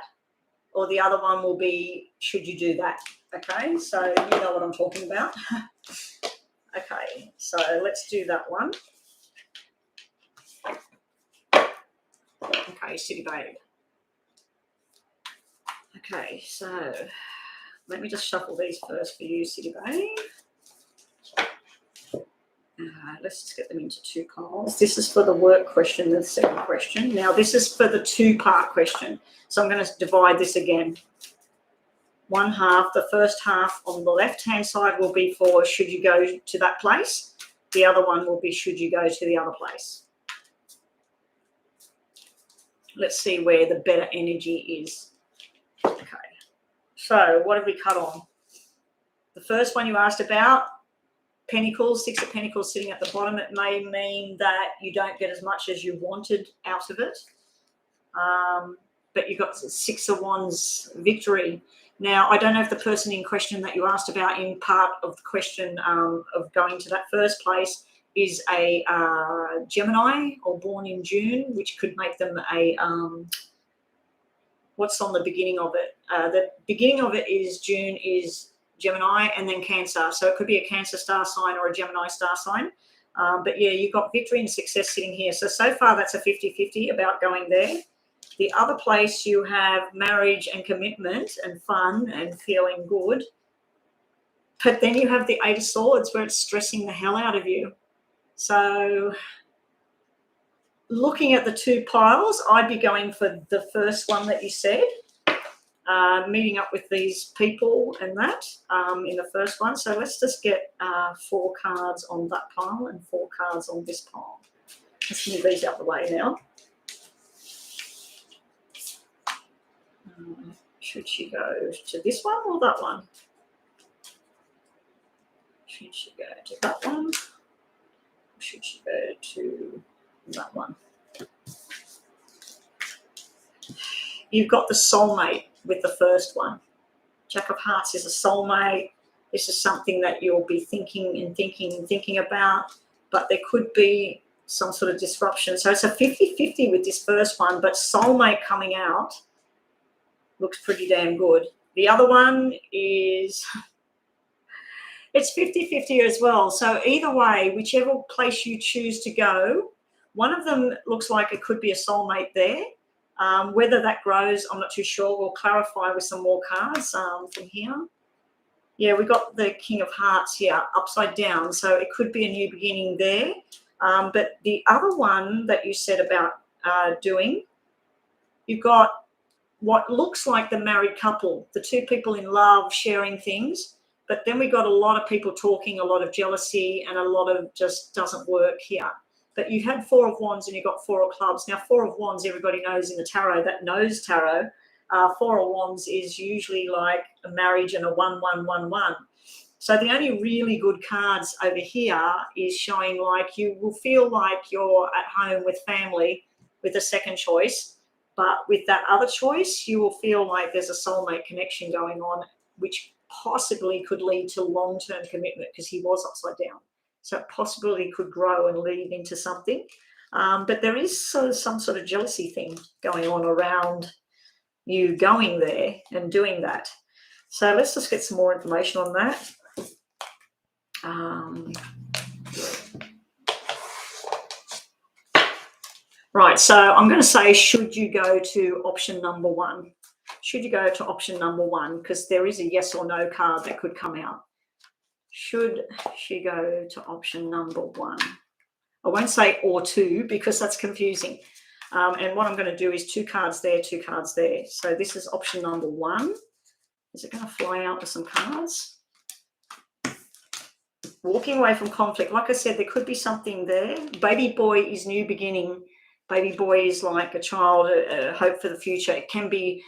Or the other one will be, should you do that? Okay, so you know what I'm talking about. Okay, so let's do that one. Okay, City Babe. Okay, so Let me just shuffle these first for you, City Bay. Let's just get them into 2 piles. This is for the work question, the second question. Now, this is for the 2-part question. So I'm going to divide this again. One half, the first half on the left-hand side will be for should you go to that place. The other one will be should you go to the other place. Let's see where the better energy is. Okay. So what have we cut on? The first one you asked about, Pentacles, 6 of Pentacles sitting at the bottom. It may mean that you don't get as much as you wanted out of it. But you've got 6 of Wands, victory. Now, I don't know if the person in question that you asked about in part of the question of going to that first place is a Gemini or born in June, which could make them a, what's on the beginning of it? The beginning of it is June is Gemini and then Cancer. So it could be a Cancer star sign or a Gemini star sign. But yeah, you've got victory and success sitting here. So far that's a 50-50 about going there. The other place you have marriage and commitment and fun and feeling good. But then you have the 8 of Swords where it's stressing the hell out of you. So looking at the 2 piles, I'd be going for the first one that you said. Meeting up with these people and that in the first one. So let's just get 4 cards on that pile and 4 cards on this pile. Let's move these out the way now. Should she go to this one or that one? Should she go to that one? Or should she go to that one? You've got the soulmate with the first one. Jack of Hearts is a soulmate. This is something that you'll be thinking about, but there could be some sort of disruption. So it's a 50-50 with this first one, but soulmate coming out looks pretty damn good. The other one is, it's 50-50 as well. So either way, whichever place you choose to go, one of them looks like it could be a soulmate there. Whether that grows, I'm not too sure. We'll clarify with some more cards from here. Yeah, we got the King of Hearts here upside down, so it could be a new beginning there. But the other one that you said about doing, you've got what looks like the married couple, the 2 people in love sharing things, but then we got a lot of people talking, a lot of jealousy, and a lot of just doesn't work here. But you had 4 of Wands and you got 4 of Clubs. Now, 4 of Wands, everybody knows in the tarot, that knows tarot, 4 of Wands is usually like a marriage and a 1-1-1-1. So the only really good cards over here is showing like you will feel like you're at home with family with a second choice. But with that other choice, you will feel like there's a soulmate connection going on, which possibly could lead to long-term commitment because he was upside down. So it possibly could grow and lead into something. But there is some sort of jealousy thing going on around you going there and doing that. So let's just get some more information on that. Right, so I'm going to say, should you go to option number 1? Should you go to option number 1? Because there is a yes or no card that could come out. Should she go to option number 1? I won't say or 2 because that's confusing. And what I'm going to do is 2 cards there, 2 cards there. So this is option number 1. Is it going to fly out with some cards? Walking away from conflict. Like I said, there could be something there. Baby boy is new beginning. Baby boy is like a child, a hope for the future. It can be,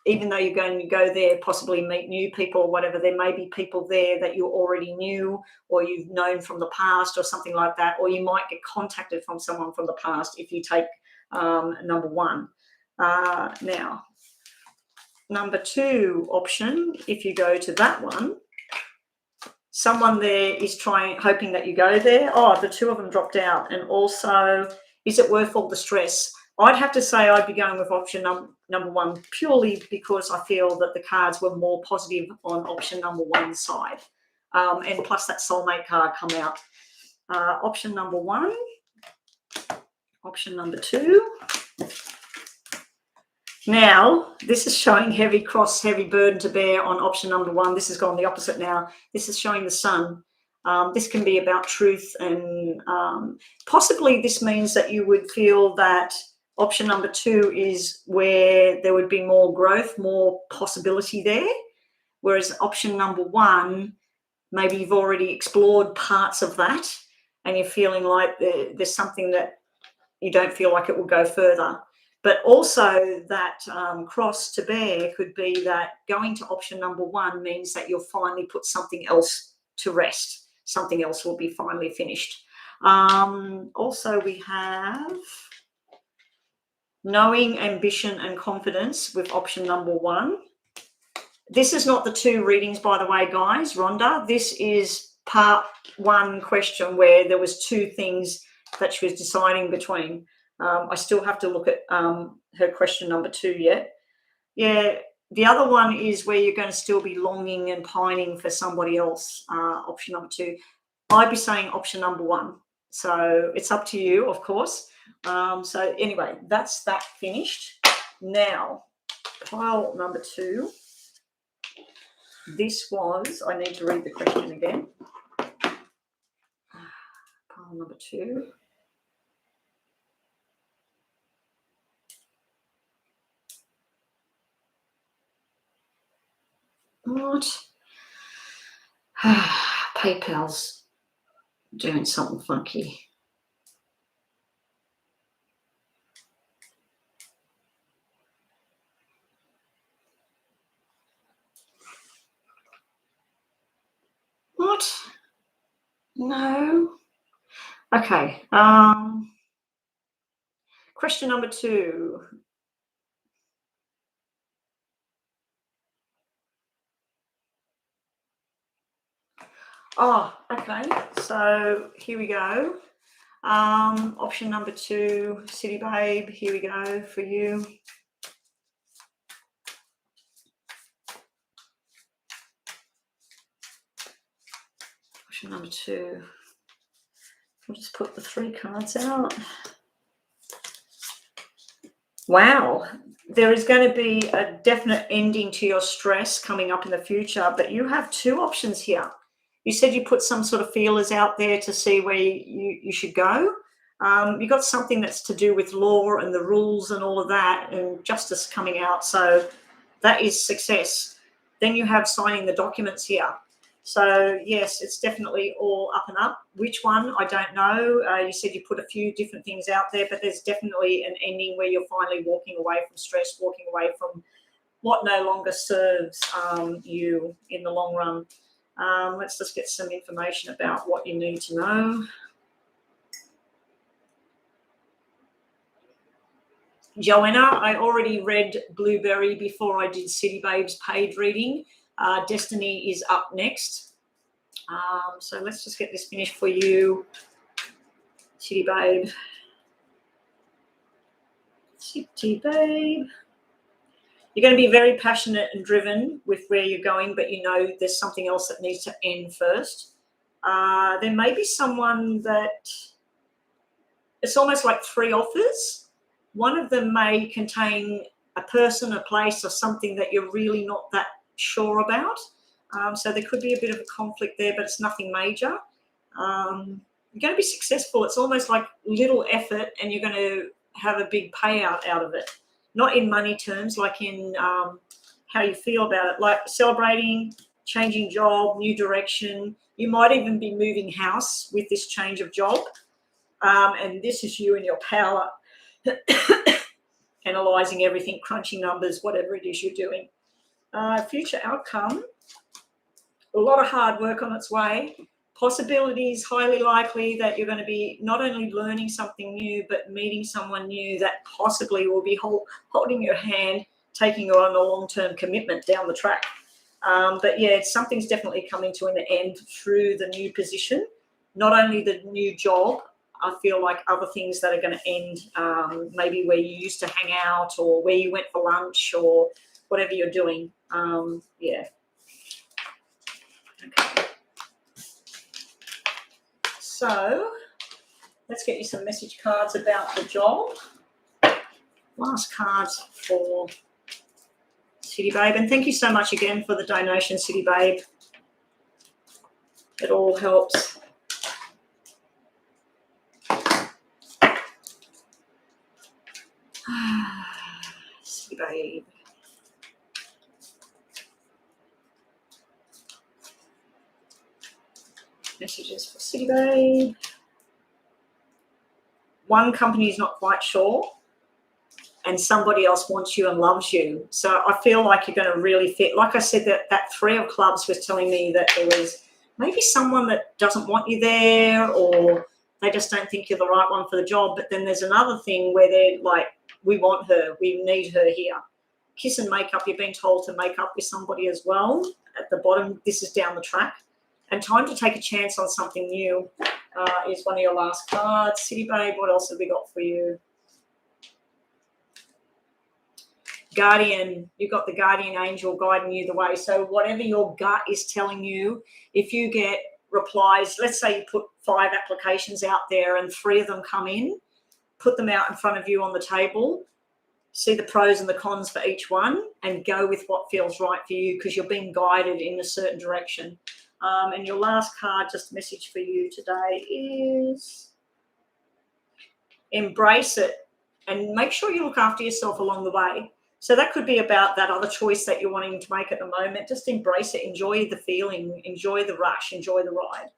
even though you're going to go there, possibly meet new people or whatever, there may be people there that you already knew or you've known from the past or something like that, or you might get contacted from someone from the past if you take number 1. Now, number 2 option, if you go to that one, someone there is hoping that you go there. Oh, the 2 of them dropped out. And also, is it worth all the stress? I'd have to say I'd be going with option number 1 purely because I feel that the cards were more positive on option number 1's side. And plus that soulmate card come out. Option number 1. Option number 2. Now, this is showing heavy cross, heavy burden to bear on option number 1. This has gone the opposite now. This is showing the sun. This can be about truth, and possibly this means that you would feel that option number 2 is where there would be more growth, more possibility there. Whereas option number 1, maybe you've already explored parts of that and you're feeling like there's something that you don't feel like it will go further. But also that cross to bear could be that going to option number 1 means that you'll finally put something else to rest. Something else will be finally finished. Also, we have knowing, ambition, and confidence with option number 1. This is not the 2 readings, by the way, guys, Rhonda. This is part 1 question where there was 2 things that she was deciding between. I still have to look at her question number 2 yet. Yeah, the other one is where you're going to still be longing and pining for somebody else, option number 2. I'd be saying option number 1. So it's up to you, of course. So anyway, that's that finished. Now, pile number 2. This was, I need to read the question again. Pile number 2. What? PayPal's doing something funky. What? No. Okay. Question number 2. Oh, okay. So here we go. Option number 2, City Babe. Here we go for you. Option number 2. I'll just put the 3 cards out. Wow. There is going to be a definite ending to your stress coming up in the future, but you have 2 options here. You said you put some sort of feelers out there to see where you should go. You got something that's to do with law and the rules and all of that, and justice coming out. So that is success. Then you have signing the documents here. So yes, it's definitely all up and up. Which one, I don't know. You said you put a few different things out there, but there's definitely an ending where you're finally walking away from stress, walking away from what no longer serves you in the long run. Let's just get some information about what you need to know. Joanna, I already read Blueberry before I did City Babe's paid reading. Destiny is up next. So let's just get this finished for you, City Babe. City Babe. You're going to be very passionate and driven with where you're going, but you know there's something else that needs to end first. There may be someone that it's almost like 3 offers. One of them may contain a person, a place, or something that you're really not that sure about. So there could be a bit of a conflict there, but it's nothing major. You're going to be successful. It's almost like little effort and you're going to have a big payout out of it. Not in money terms, like in how you feel about it, like celebrating, changing job, new direction. You might even be moving house with this change of job. And this is you in your power, analysing everything, crunching numbers, whatever it is you're doing. Future outcome, a lot of hard work on its way. Possibilities, highly likely that you're going to be not only learning something new, but meeting someone new that possibly will be holding your hand, taking you on a long-term commitment down the track. But yeah, something's definitely coming to an end through the new position. Not only the new job, I feel like other things that are going to end, maybe where you used to hang out or where you went for lunch or whatever you're doing. Yeah. Okay. So let's get you some message cards about the job. Last cards for City Babe. And thank you so much again for the donation, City Babe. It all helps. City Babe. Messages for City Babe. One company is not quite sure, and somebody else wants you and loves you. So I feel like you're going to really fit. Like I said, that Three of Clubs was telling me that there was maybe someone that doesn't want you there, or they just don't think you're the right one for the job. But then there's another thing where they're like, we want her, we need her here. Kiss and makeup, you've been told to make up with somebody as well. At the bottom, this is down the track. And time to take a chance on something new is one of your last cards. City Babe, what else have we got for you? Guardian, you've got the guardian angel guiding you the way. So whatever your gut is telling you, if you get replies, let's say you put 5 applications out there and 3 of them come in, put them out in front of you on the table, see the pros and the cons for each one, and go with what feels right for you, because you're being guided in a certain direction. And your last card, just a message for you today, is embrace it and make sure you look after yourself along the way. So that could be about that other choice that you're wanting to make at the moment. Just embrace it, enjoy the feeling, enjoy the rush, enjoy the ride.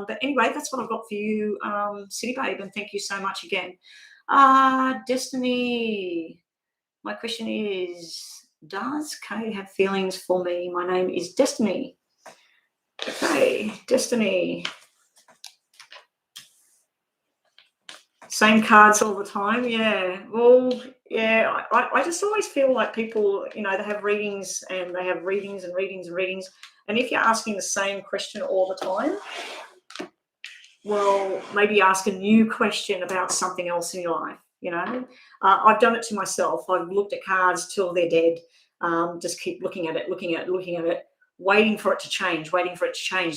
But anyway, that's what I've got for you, City Babe, and thank you so much again. Destiny, my question is, does Kay have feelings for me? My name is Destiny. Okay, Destiny. Same cards all the time, yeah. Well, yeah, I just always feel like people, they have readings and they have readings and readings and readings. And if you're asking the same question all the time, well, maybe ask a new question about something else in your life, I've done it to myself. I've looked at cards till they're dead. Just keep looking at it, waiting for it to change.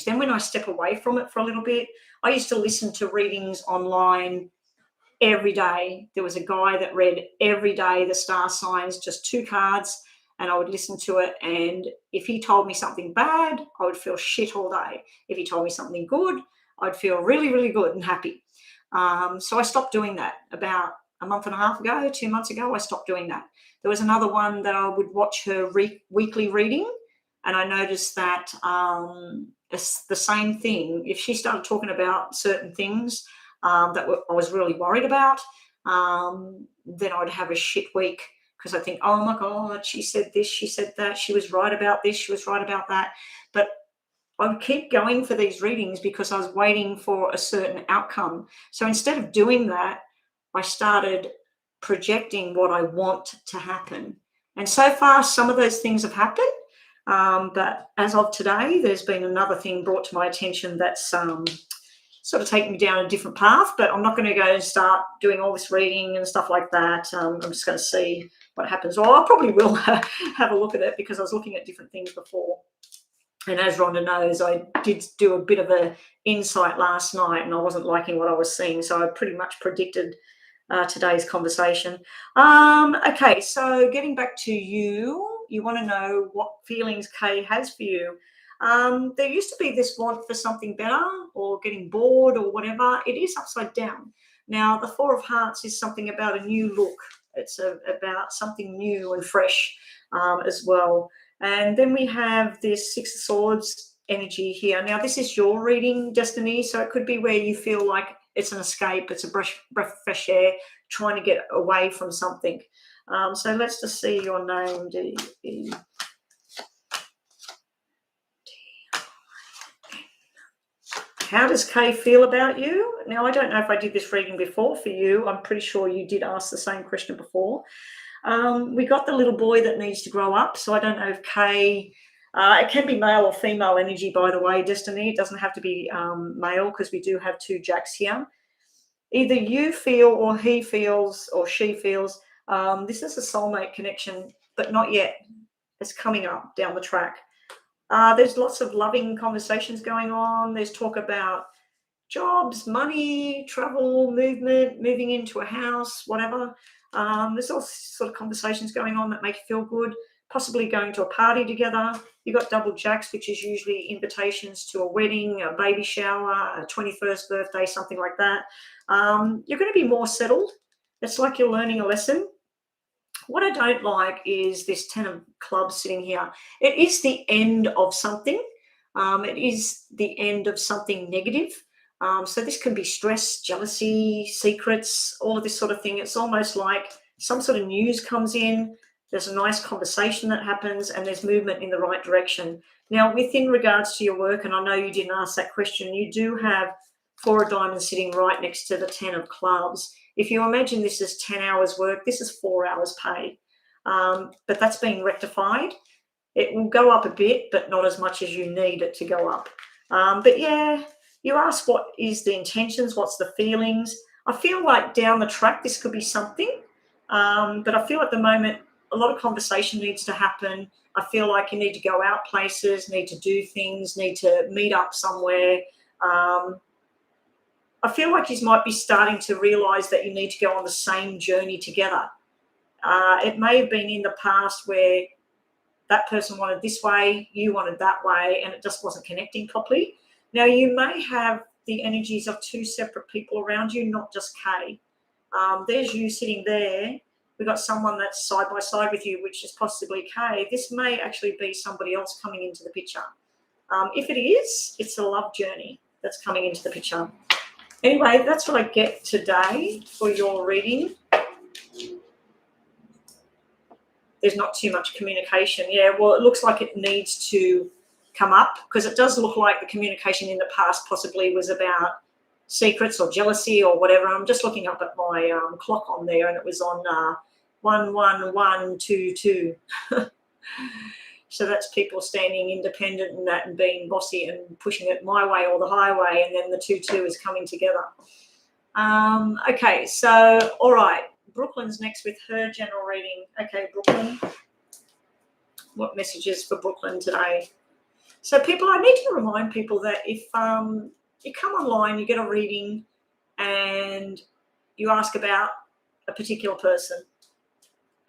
Then when I step away from it for a little bit, I used to listen to readings online every day. There was a guy that read every day the star signs, just 2 cards, and I would listen to it. And if he told me something bad, I would feel shit all day. If he told me something good, I'd feel really, really good and happy. So I stopped doing that about a month and a half ago, 2 months ago. I stopped doing that. There was another one that I would watch her weekly reading, and I noticed that it's the same thing. If she started talking about certain things that I was really worried about, then I'd have a shit week, because I think, oh my God, she said this, she said that, she was right about this, she was right about that. But I would keep going for these readings because I was waiting for a certain outcome. So instead of doing that, I started projecting what I want to happen. And so far, some of those things have happened. But as of today, there's been another thing brought to my attention that's sort of taking me down a different path. But I'm not going to go and start doing all this reading and stuff like that. I'm just going to see what happens. Well, I probably will have a look at it, because I was looking at different things before. And as Rhonda knows, I did do a bit of an insight last night, and I wasn't liking what I was seeing. So I pretty much predicted today's conversation. Okay, so getting back to you want to know what feelings Kay has for you. There used to be this want for something better, or getting bored, or whatever. It is upside down. Now, the Four of Hearts is something about a new look. It's about something new and fresh as well. And then we have this Six of Swords energy here. Now, this is your reading, Destiny, so it could be where you feel like it's an escape, it's a breath of fresh air, trying to get away from something. So let's just see your name, D-E. How does Kay feel about you? Now, I don't know if I did this reading before for you. I'm pretty sure you did ask the same question before. We got the little boy that needs to grow up. So I don't know if Kay, it can be male or female energy, by the way, Destiny. It doesn't have to be male, because we do have 2 jacks here. Either you feel, or he feels, or she feels, this is a soulmate connection, but not yet. It's coming up down the track. There's lots of loving conversations going on. There's talk about jobs, money, travel, movement, moving into a house, whatever. There's all sort of conversations going on that make you feel good, possibly going to a party together. You've got double jacks, which is usually invitations to a wedding, a baby shower, a 21st birthday, something like that. You're going to be more settled. It's like you're learning a lesson. What I don't like is this 10 of clubs sitting here. It is the end of something. It is the end of something negative. So this can be stress, jealousy, secrets, all of this sort of thing. It's almost like some sort of news comes in, there's a nice conversation that happens, and there's movement in the right direction. Now, within regards to your work, and I know you didn't ask that question, you do have 4 of diamonds sitting right next to the 10 of clubs. If you imagine this is 10 hours work, this is 4 hours paid. But that's being rectified. It will go up a bit, but not as much as you need it to go up. But yeah, you ask what is the intentions, what's the feelings. I feel like down the track, this could be something. But I feel at the moment, a lot of conversation needs to happen. I feel like you need to go out places, need to do things, need to meet up somewhere. I feel like you might be starting to realise that you need to go on the same journey together. It may have been in the past where that person wanted this way, you wanted that way, and it just wasn't connecting properly. Now, you may have the energies of 2 separate people around you, not just Kay. There's you sitting there. We've got someone that's side by side with you, which is possibly Kay. This may actually be somebody else coming into the picture. If it is, it's a love journey that's coming into the picture. Anyway, that's what I get today for your reading. There's not too much communication. Yeah, well, it looks like it needs to come up because it does look like the communication in the past possibly was about secrets or jealousy or whatever. I'm just looking up at my clock on there, and it was on 11122. So that's people standing independent and that and being bossy and pushing it my way or the highway, and then the 22 is coming together. Okay, so all right. Brooklyn's next with her general reading. Okay, Brooklyn, what messages for Brooklyn today? So people, I need to remind people that if you come online, you get a reading and you ask about a particular person,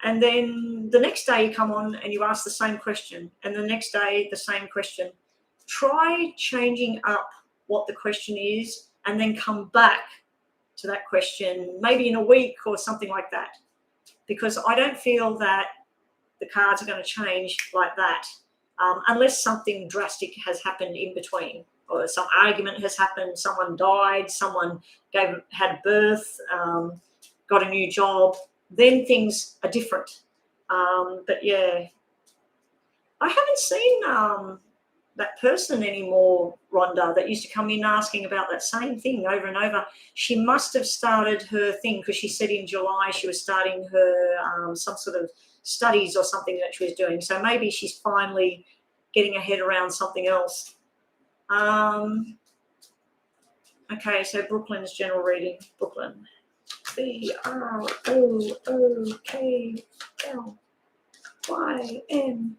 and then the next day you come on and you ask the same question, and the next day the same question. Try changing up what the question is and then come back to that question maybe in a week or something like that, because I don't feel that the cards are going to change like that unless something drastic has happened in between, or some argument has happened, someone died, someone had birth, got a new job, then things are different. But yeah, I haven't seen that person anymore, Rhonda, that used to come in asking about that same thing over and over. She must have started her thing, because she said in July she was starting her some sort of studies or something that she was doing. So maybe she's finally getting her head around something else. Okay, so Brooklyn's general reading. Brooklyn. BROOKLYN.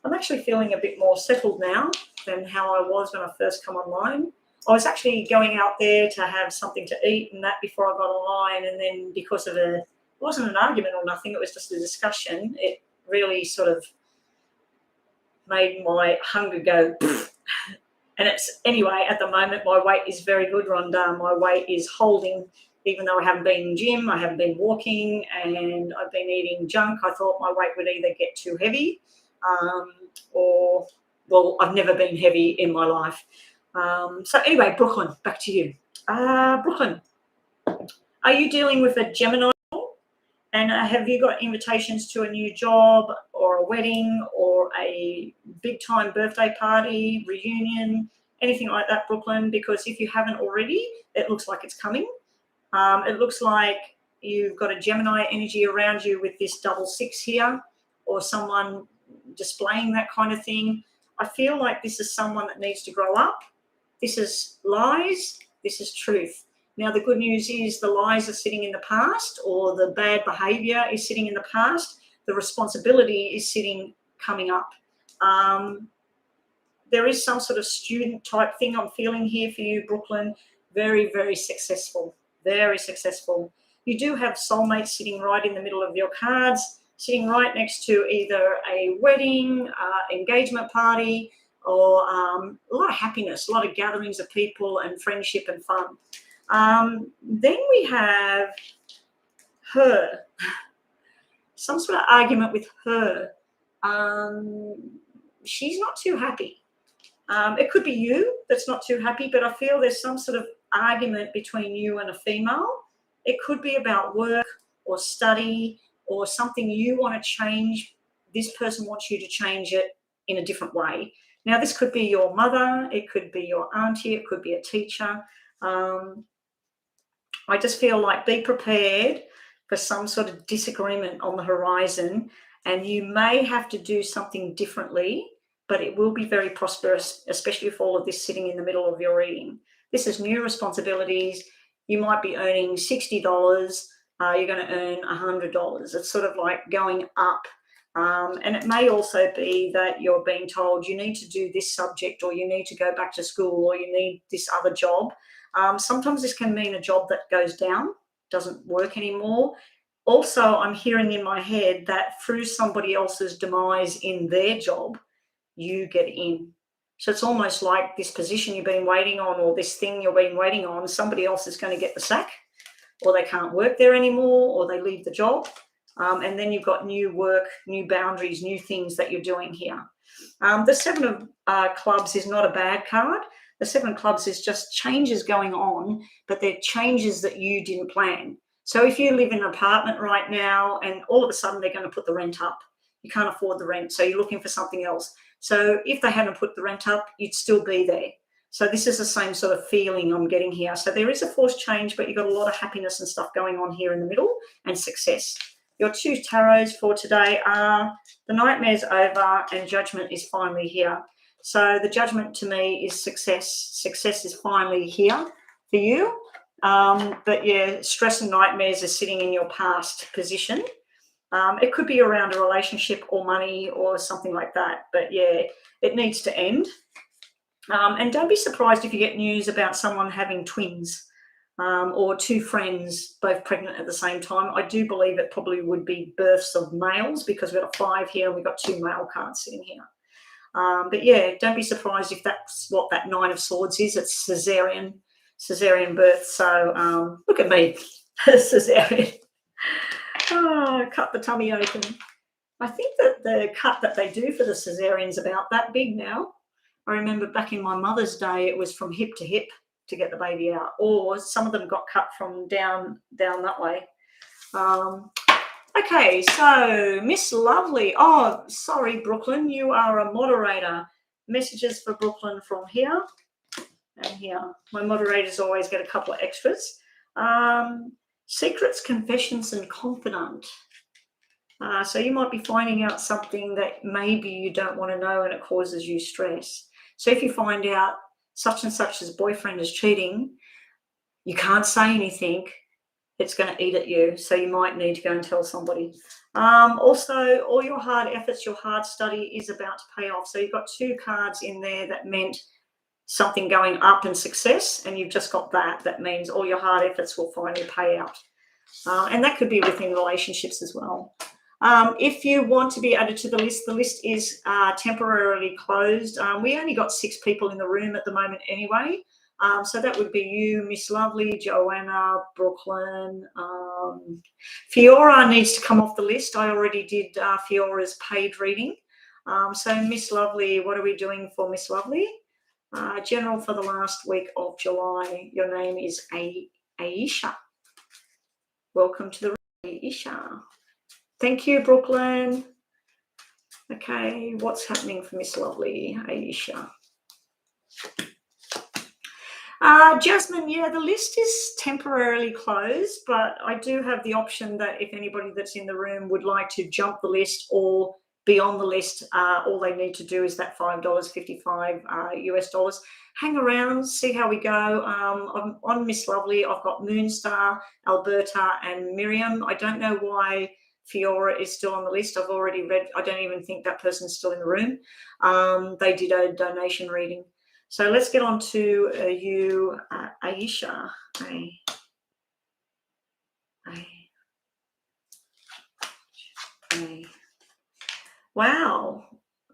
I'm actually feeling a bit more settled now than how I was when I first come online. I was actually going out there to have something to eat and that before I got online, and then because of it wasn't an argument or nothing, it was just a discussion, it really sort of made my hunger go and it's, anyway, at the moment my weight is very good, Rhonda. My weight is holding, even though I haven't been in gym, I haven't been walking, and I've been eating junk. I thought my weight would either get too heavy or, well, I've never been heavy in my life. So anyway, Brooklyn, back to you. Brooklyn, are you dealing with a Gemini? And have you got invitations to a new job or a wedding or a big-time birthday party, reunion, anything like that, Brooklyn? Because if you haven't already, it looks like it's coming. It looks like you've got a Gemini energy around you with this 6 here, or someone displaying that kind of thing. I feel like this is someone that needs to grow up. This is lies. This is truth. Now, the good news is the lies are sitting in the past, or the bad behavior is sitting in the past. The responsibility is sitting coming up. There is some sort of student type thing I'm feeling here for you, Brooklyn. Very, very successful. Very successful. You do have soulmates sitting right in the middle of your cards, sitting right next to either a wedding, engagement party, or a lot of happiness, a lot of gatherings of people and friendship and fun. Then we have her, some sort of argument with her. She's not too happy. It could be you that's not too happy, but I feel there's some sort of argument between you and a female. It could be about work or study or something you want to change. This person wants you to change it in a different way. Now, this could be your mother, it could be your auntie, it could be a teacher. I just feel like be prepared for some sort of disagreement on the horizon, and you may have to do something differently, but it will be very prosperous, especially with all of this sitting in the middle of your reading. This is new responsibilities. You might be earning $60. You're going to earn $100. It's sort of like going up. And it may also be that you're being told you need to do this subject, or you need to go back to school, or you need this other job. Sometimes this can mean a job that goes down, doesn't work anymore. Also, I'm hearing in my head that through somebody else's demise in their job, you get in. So it's almost like this position you've been waiting on, or this thing you've been waiting on, somebody else is going to get the sack, or they can't work there anymore, or they leave the job. And then you've got new work, new boundaries, new things that you're doing here. The Seven of Clubs is not a bad card. The Seven of Clubs is just changes going on, but they're changes that you didn't plan. So if you live in an apartment right now and all of a sudden they're going to put the rent up, you can't afford the rent, so you're looking for something else. So if they hadn't put the rent up, you'd still be there. So this is the same sort of feeling I'm getting here. So there is a forced change, but you've got a lot of happiness and stuff going on here in the middle, and success. Your two tarots for today are the Nightmare's over and Judgment is finally here. So the Judgment to me is success. Success is finally here for you. But yeah, stress and nightmares are sitting in your past position. It could be around a relationship or money or something like that. But yeah, it needs to end. And don't be surprised if you get news about someone having twins. Or two friends both pregnant at the same time. I do believe it probably would be births of males, because we've got a 5 here and we've got 2 male cards sitting here. But yeah, don't be surprised if that's what that 9 of Swords is. It's cesarean birth. So look at me, cesarean. Oh, cut the tummy open. I think that the cut that they do for the cesarean's about that big now. I remember back in my mother's day, it was from hip to hip to get the baby out, or some of them got cut from down that way. Okay, so Miss Lovely. Oh, sorry, Brooklyn, you are a moderator. Messages for Brooklyn from here and here. My moderators always get a couple of extras. Secrets, confessions, and confidant. So you might be finding out something that maybe you don't want to know and it causes you stress. So if you find out such and such's boyfriend is cheating, you can't say anything. It's going to eat at you. So you might need to go and tell somebody. Also, all your hard efforts, your hard study is about to pay off. So you've got 2 cards in there that meant something going up in success, and you've just got that. That means all your hard efforts will finally pay out. And that could be within relationships as well. If you want to be added to the list is temporarily closed. We only got 6 people in the room at the moment anyway. So that would be you, Miss Lovely, Joanna, Brooklyn. Fiora needs to come off the list. I already did Fiora's paid reading. So Miss Lovely, what are we doing for Miss Lovely? General for the last week of July. Your name is Aisha. Welcome to the Aisha. Thank you, Brooklyn. Okay, what's happening for Miss Lovely, Aisha? Jasmine, yeah, the list is temporarily closed, but I do have the option that if anybody that's in the room would like to jump the list or be on the list, all they need to do is that $5.55 US dollars. Hang around, see how we go. I'm on Miss Lovely. I've got Moonstar, Alberta, and Miriam. I don't know why Fiora is still on the list. I've already read. I don't even think that person's still in the room. They did a donation reading. So let's get on to you, Aisha. Aisha. Okay. Wow.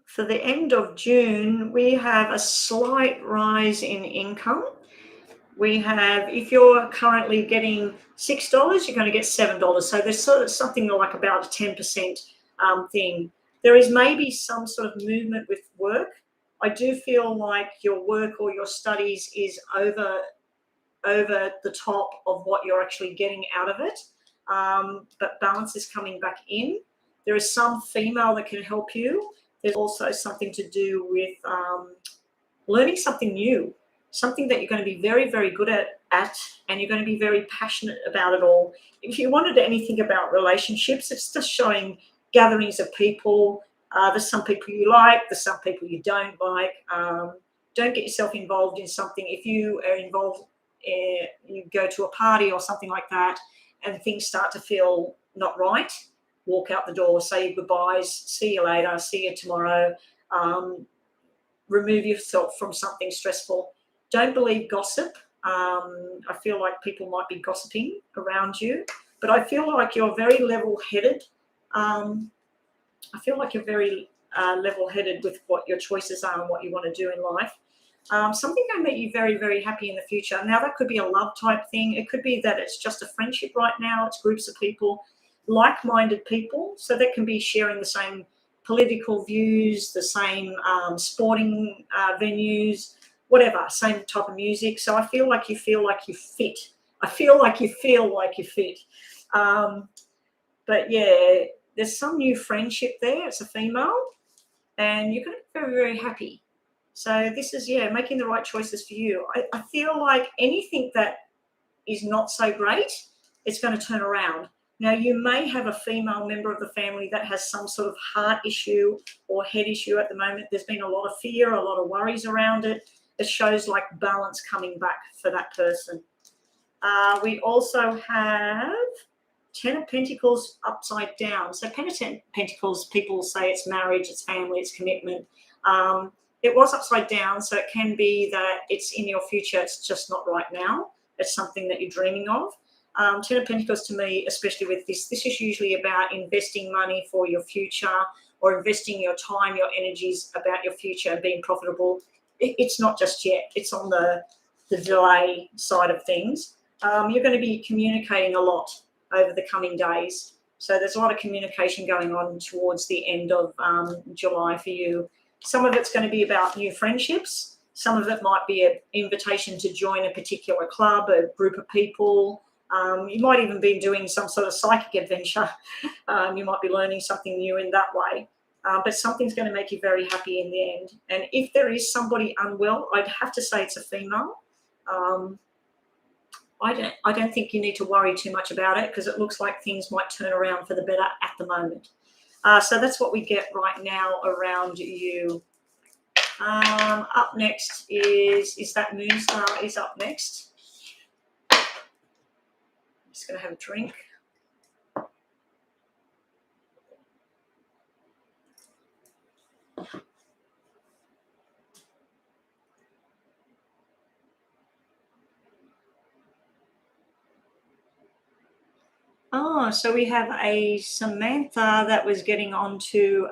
For the end of June, we have a slight rise in income. We have, if you're currently getting $6, you're going to get $7. So there's sort of something like about a 10% thing. There is maybe some sort of movement with work. I do feel like your work or your studies is over the top of what you're actually getting out of it. But balance is coming back in. There is some female that can help you. There's also something to do with learning something new, something that you're going to be very, very good at, and you're going to be very passionate about it all. If you wanted anything about relationships, it's just showing gatherings of people. There's some people you like, there's some people you don't like. Don't get yourself involved in something. If you are involved, you go to a party or something like that, and things start to feel not right, walk out the door, say your goodbyes, see you later, see you tomorrow. Remove yourself from something stressful. Don't believe gossip. I feel like people might be gossiping around you, but I feel like you're very level-headed. I feel like you're very level-headed with what your choices are and what you want to do in life. Something going to make you very, very happy in the future. Now, that could be a love type thing. It could be that it's just a friendship right now. It's groups of people, like-minded people. So that can be sharing the same political views, the same sporting venues, whatever, same type of music. So I feel like you fit. I feel like you feel like you fit. But yeah, there's some new friendship there. It's a female, and you're going to be very, very happy. So this is, making the right choices for you. I feel like anything that is not so great, it's going to turn around. Now, you may have a female member of the family that has some sort of heart issue or head issue at the moment. There's been a lot of fear, a lot of worries around it. It shows like balance coming back for that person. We also have 10 of Pentacles upside down. So 10 of Pentacles, people say it's marriage, it's family, it's commitment. It was upside down, so it can be that it's in your future. It's just not right now. It's something that you're dreaming of. 10 of Pentacles to me, especially with this is usually about investing money for your future or investing your time, your energies about your future and being profitable. It's not just yet. It's on the delay side of things. You're going to be communicating a lot over the coming days. So there's a lot of communication going on towards the end of July for you. Some of it's going to be about new friendships. Some of it might be an invitation to join a particular club, a group of people. You might even be doing some sort of psychic adventure. You might be learning something new in that way. But something's going to make you very happy in the end. And if there is somebody unwell, I'd have to say it's a female. I don't think you need to worry too much about it because it looks like things might turn around for the better at the moment. So that's what we get right now around you. Up next is that Moonstar is up next. I'm just going to have a drink. Oh, so we have a Samantha that was getting on to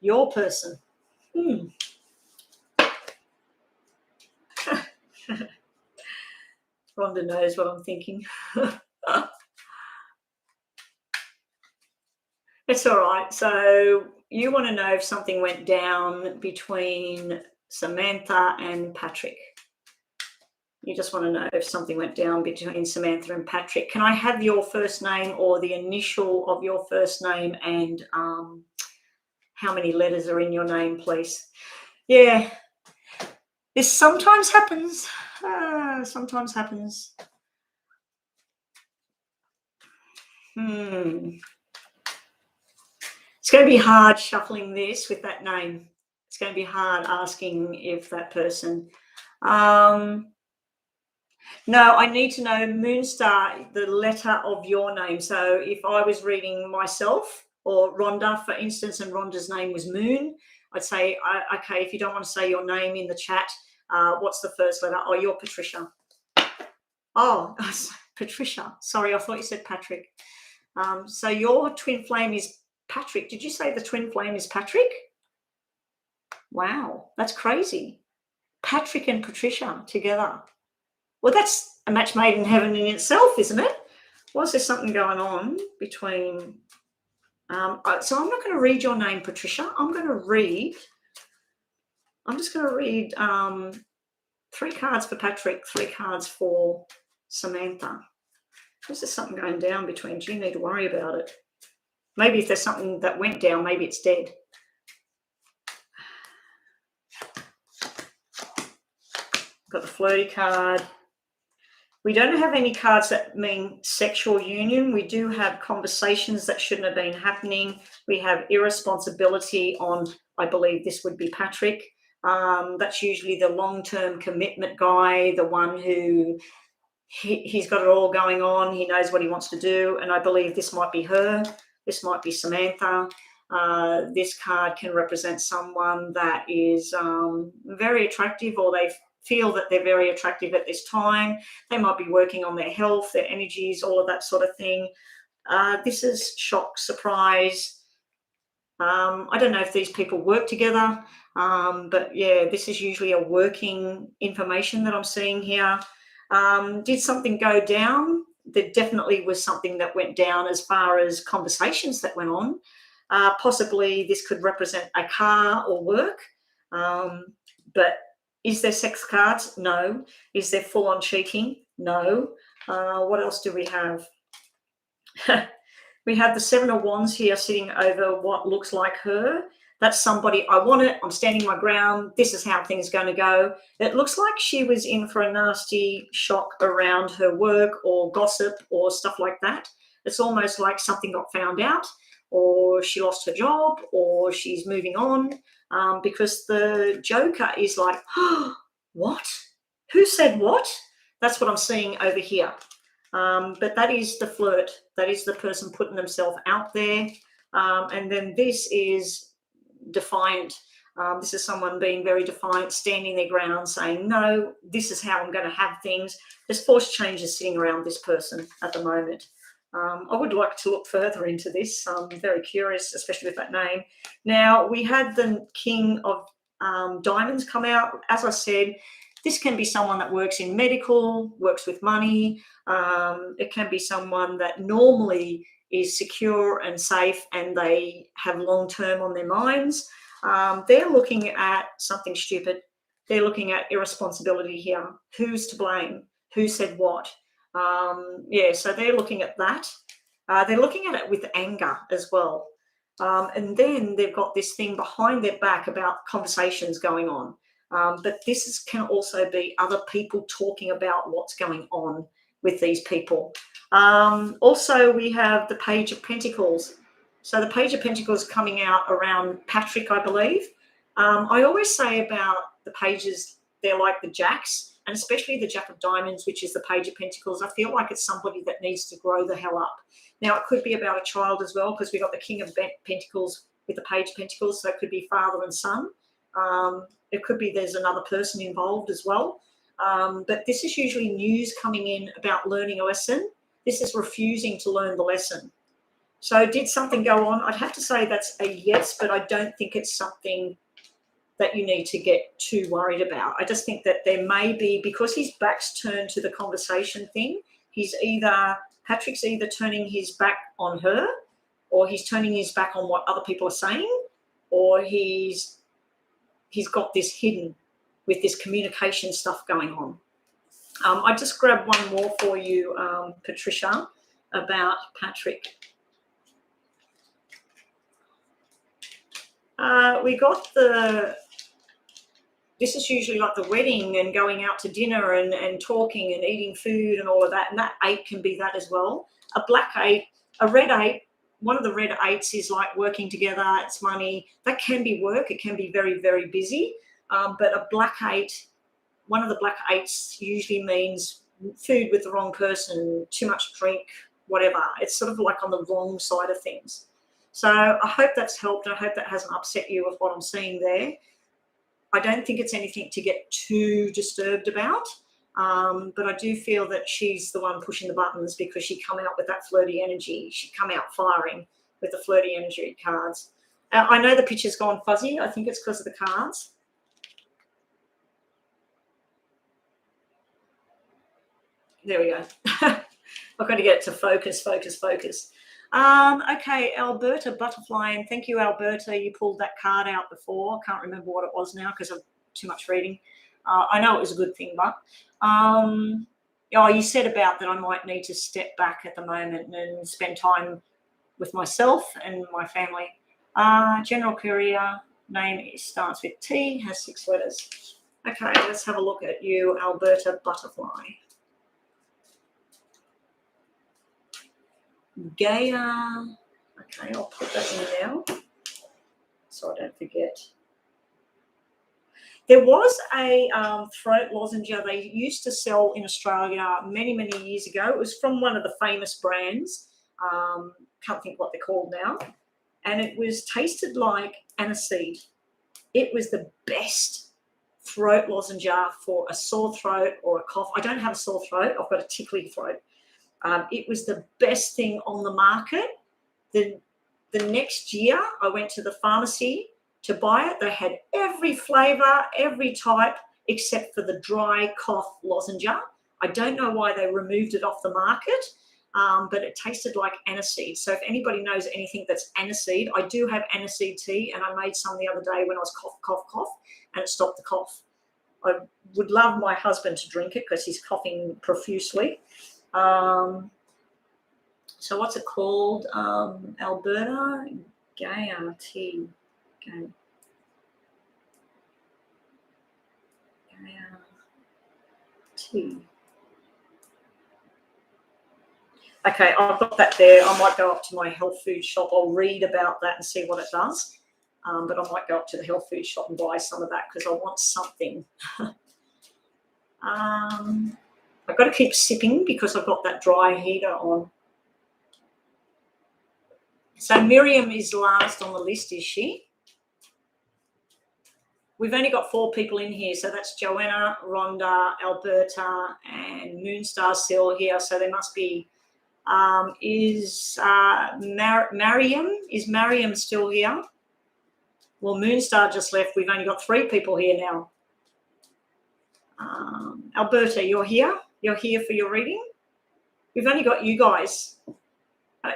your person. Rhonda knows what I'm thinking. It's all right. So you want to know if something went down between Samantha and Patrick. You just want to know if something went down between Samantha and Patrick. Can I have your first name or the initial of your first name and how many letters are in your name, please? Yeah, this sometimes happens. Sometimes happens. It's going to be hard shuffling this with that name. It's going to be hard asking if that person... No, I need to know Moonstar, the letter of your name. So if I was reading myself or Rhonda, for instance, and Rhonda's name was Moon, I'd say, okay, if you don't want to say your name in the chat, what's the first letter? Oh, you're Patricia. Oh, Patricia. Sorry, I thought you said Patrick. So your twin flame is Patrick. Did you say the twin flame is Patrick? Wow, that's crazy. Patrick and Patricia together. Well, that's a match made in heaven in itself, isn't it? Was there something going on between... so I'm not going to read your name, Patricia. I'm just going to read 3 cards for Patrick, 3 cards for Samantha. Was there something going down between? Do you need to worry about it? Maybe if there's something that went down, maybe it's dead. Got the flirty card. We don't have any cards that mean sexual union. We do have conversations that shouldn't have been happening. We have irresponsibility on, I believe this would be Patrick. That's usually the long-term commitment guy, the one who he's got it all going on. He knows what he wants to do. And I believe this might be her. This might be Samantha. This card can represent someone that is very attractive, or they feel that they're very attractive at this time. They might be working on their health, their energies, all of that sort of thing. This is shock, surprise. I don't know if these people work together, but yeah, this is usually a working information that I'm seeing here. Did something go down? There definitely was something that went down as far as conversations that went on. Possibly this could represent a car or work, but is there sex cards? No. Is there full-on cheating? No. What else do we have? We have the 7 of Wands here sitting over what looks like her. That's somebody, I want it, I'm standing my ground, this is how things are going to go. It looks like she was in for a nasty shock around her work or gossip or stuff like that. It's almost like something got found out, or she lost her job, or she's moving on, because the Joker is like, oh, what? Who said what? That's what I'm seeing over here. But that is the flirt. That is the person putting themselves out there. And then this is defiant. This is someone being very defiant, standing their ground, saying, no, this is how I'm going to have things. There's forced changes sitting around this person at the moment. I would like to look further into this. I'm very curious, especially with that name. Now, we had the King of Diamonds come out. As I said, this can be someone that works in medical, works with money. It can be someone that normally is secure and safe, and they have long-term on their minds. They're looking at something stupid. They're looking at irresponsibility here. Who's to blame? Who said what? Yeah, so they're looking at that. They're looking at it with anger as well. And then they've got this thing behind their back about conversations going on. But this can also be other people talking about what's going on with these people. Also, we have the Page of Pentacles. So the Page of Pentacles coming out around Patrick, I believe. I always say about the pages, they're like the jacks, and especially the Jack of Diamonds, which is the Page of Pentacles. I feel like it's somebody that needs to grow the hell up. Now, it could be about a child as well, because we've got the King of Pentacles with the Page of Pentacles, so it could be father and son. It could be there's another person involved as well. But this is usually news coming in about learning a lesson. This is refusing to learn the lesson. So did something go on? I'd have to say that's a yes, but I don't think it's something that you need to get too worried about. I just think that there may be, because his back's turned to the conversation thing, Patrick's either turning his back on her, or he's turning his back on what other people are saying, or he's got this hidden with this communication stuff going on. I just grabbed one more for you, Patricia, about Patrick. We got this is usually like the wedding and going out to dinner and talking and eating food and all of that. And that 8 can be that as well. A black 8, a red 8, one of the red 8s is like working together, it's money. That can be work. It can be very, very busy. But a black 8, one of the black 8s usually means food with the wrong person, too much drink, whatever. It's sort of like on the wrong side of things. So I hope that's helped. I hope that hasn't upset you with what I'm seeing there. I don't think it's anything to get too disturbed about. But I do feel that she's the one pushing the buttons because she come out with that flirty energy. She come out firing with the flirty energy cards. I know the picture's gone fuzzy. I think it's because of the cards. There we go. I've got to get it to focus. Okay, Alberta Butterfly, and thank you, Alberta. You pulled that card out before. I can't remember what it was now because of too much reading. I know it was a good thing, but you said about that I might need to step back at the moment and spend time with myself and my family. General career, name starts with T, has 6 letters. Okay, let's have a look at you, Alberta Butterfly. Gaia. Okay, I'll put that in now so I don't forget. There was a throat lozenge they used to sell in Australia many, many years ago. It was from one of the famous brands. Can't think what they're called now. And it was tasted like aniseed. It was the best throat lozenge for a sore throat or a cough. I don't have a sore throat. I've got a tickly throat. It was the best thing on the market. The next year, I went to the pharmacy to buy it. They had every flavour, every type, except for the dry cough lozenge. I don't know why they removed it off the market, but it tasted like aniseed. So if anybody knows anything that's aniseed, I do have aniseed tea, and I made some the other day when I was cough, and it stopped the cough. I would love my husband to drink it because he's coughing profusely. So what's it called? Alberta Gaia tea. Gaia tea. Okay, I've got that there. I might go up to my health food shop. I'll read about that and see what it does. But I might go up to the health food shop and buy some of that because I want something. I've got to keep sipping because I've got that dry heater on. So Miriam is last on the list, is she? We've only got 4 people in here. So that's Joanna, Rhonda, Alberta, and Moonstar still here. So there must be, Mariam? Is Mariam still here? Well, Moonstar just left. We've only got 3 people here now. Alberta, you're here? You're here for your reading? We've only got you guys.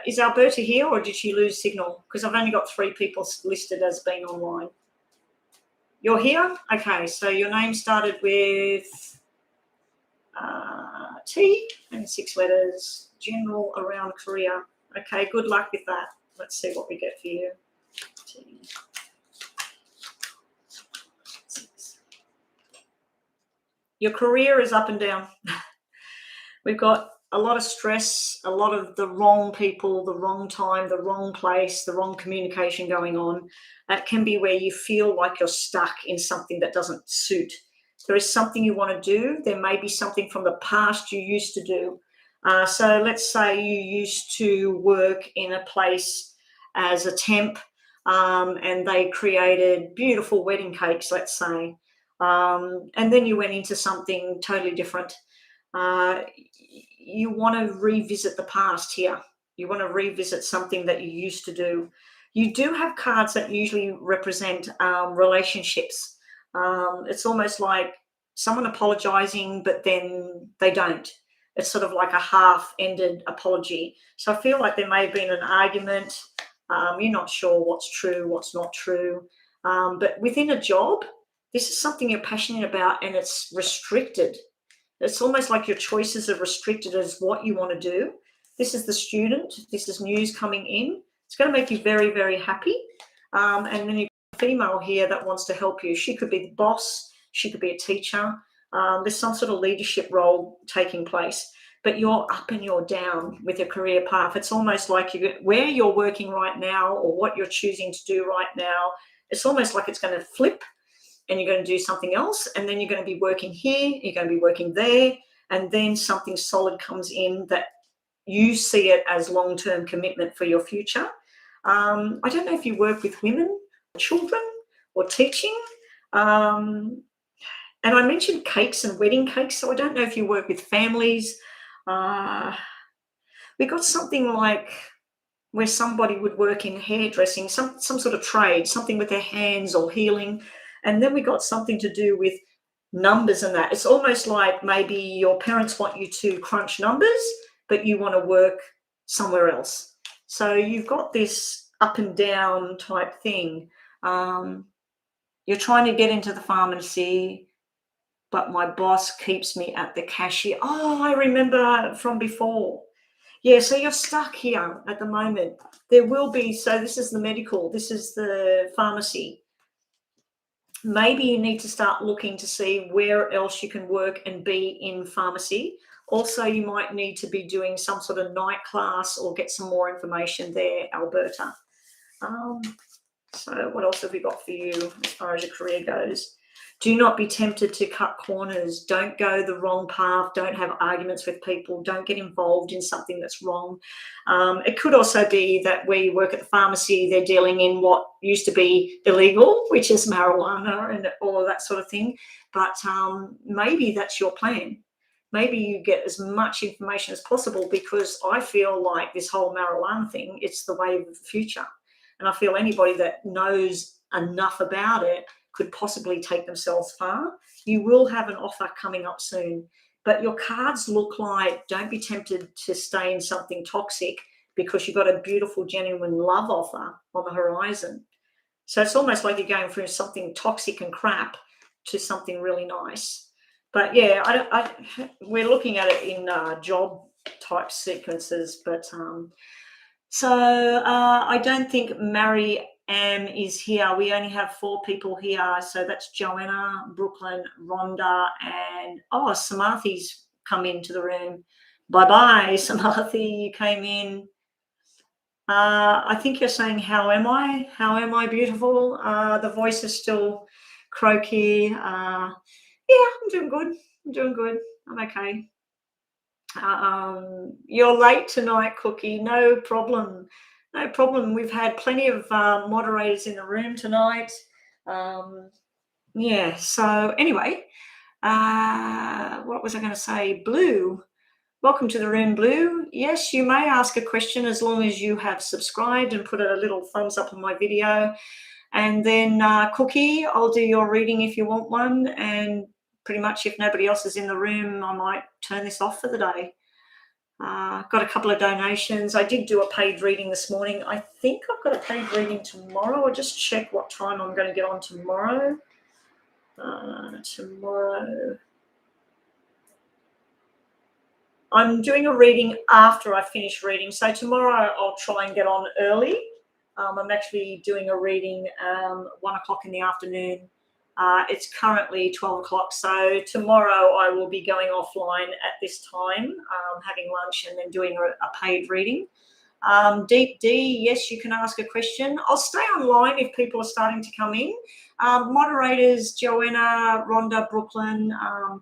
Is Alberta here or did she lose signal? Because I've only got 3 people listed as being online. You're here? Okay, so your name started with T and 6 letters. General around career. Okay, good luck with that. Let's see what we get for you. T. 6. Your career is up and down. We've got a lot of stress, a lot of the wrong people, the wrong time, the wrong place, the wrong communication going on. That can be where you feel like you're stuck in something that doesn't suit. There is something you want to do. There may be something from the past you used to do. So let's say you used to work in a place as a temp and they created beautiful wedding cakes, let's say. And then you went into something totally different. You want to revisit the past here. You want to revisit something that you used to do. You do have cards that usually represent relationships. It's almost like someone apologizing, but then they don't. It's sort of like a half-ended apology. So I feel like there may have been an argument. You're not sure what's true, what's not true. But within a job, this is something you're passionate about and it's restricted. It's almost like your choices are restricted as what you want to do. This is the student. This is news coming in. It's going to make you very, very happy. And then you've got a female here that wants to help you. She could be the boss. She could be a teacher. There's some sort of leadership role taking place. But you're up and you're down with your career path. It's almost like where you're working right now or what you're choosing to do right now, it's almost like it's going to flip. And you're going to do something else, and then you're going to be working here, you're going to be working there, and then something solid comes in that you see it as long-term commitment for your future. I don't know if you work with women, children, or teaching. And I mentioned cakes and wedding cakes, so I don't know if you work with families. Uh, we got something like where somebody would work in hairdressing, some sort of trade, something with their hands or healing. And then we got something to do with numbers and that. It's almost like maybe your parents want you to crunch numbers, but you want to work somewhere else. So you've got this up and down type thing. You're trying to get into the pharmacy, but my boss keeps me at the cashier. Oh, I remember from before. Yeah, so you're stuck here at the moment. There will be, so this is the medical, this is the pharmacy. Maybe you need to start looking to see where else you can work and be in pharmacy. Also, you might need to be doing some sort of night class or get some more information there, Alberta. So what else have we got for you as far as your career goes? Do not be tempted to cut corners. Don't go the wrong path. Don't have arguments with people. Don't get involved in something that's wrong. It could also be that where you work at the pharmacy, they're dealing in what used to be illegal, which is marijuana and all of that sort of thing. But maybe that's your plan. Maybe you get as much information as possible, because I feel like this whole marijuana thing, it's the wave of the future. And I feel anybody that knows enough about it could possibly take themselves far. You will have an offer coming up soon, but your cards look like don't be tempted to stay in something toxic, because you've got a beautiful, genuine love offer on the horizon. So it's almost like you're going from something toxic and crap to something really nice. But yeah, we're looking at it in job type sequences, but I don't think Mary Am is here. We only have 4 people here. So that's Joanna, Brooklyn, Rhonda, and Samathi's come into the room. Bye-bye, Samathi, you came in. I think you're saying, how am I? How am I beautiful? The voice is still croaky. Yeah, I'm doing good. I'm okay. You're late tonight, Cookie. No problem. We've had plenty of moderators in the room tonight. Yeah, so anyway, what was I going to say? Blue, welcome to the room, Blue. Yes, you may ask a question as long as you have subscribed and put a little thumbs up on my video. And then Cookie, I'll do your reading if you want one. And pretty much if nobody else is in the room, I might turn this off for the day. Got a couple of donations. I did do a paid reading this morning. I think I've got a paid reading tomorrow. I'll just check what time I'm going to get on tomorrow. Tomorrow, I'm doing a reading after I finish reading. So tomorrow I'll try and get on early. I'm actually doing a reading 1 o'clock in the afternoon. It's currently 12 o'clock. So tomorrow I will be going offline at this time, having lunch and then doing a paid reading. Deep D, yes, you can ask a question. I'll stay online if people are starting to come in. Moderators, Joanna, Rhonda, Brooklyn,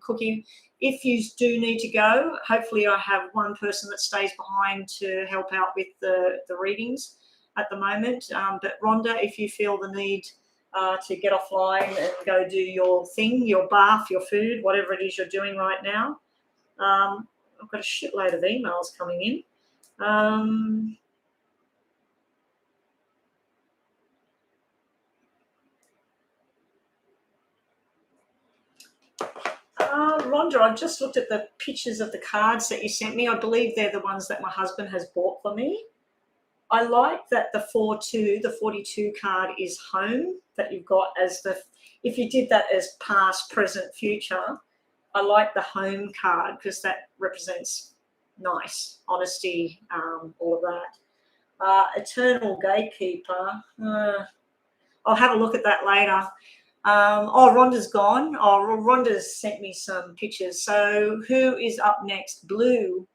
Cookie, if you do need to go, hopefully I have one person that stays behind to help out with the readings at the moment. But Rhonda, if you feel the need to get offline and go do your thing, your bath, your food, whatever it is you're doing right now. I've got a shitload of emails coming in. Rhonda, I've just looked at the pictures of the cards that you sent me. I believe they're the ones that my husband has bought for me. I like that the 4-2, the 42 card is home, that you've got as if you did that as past, present, future, I like the home card because that represents nice, honesty, all of that. Eternal Gatekeeper, I'll have a look at that later. Rhonda's gone. Rhonda's sent me some pictures. So who is up next? Blue.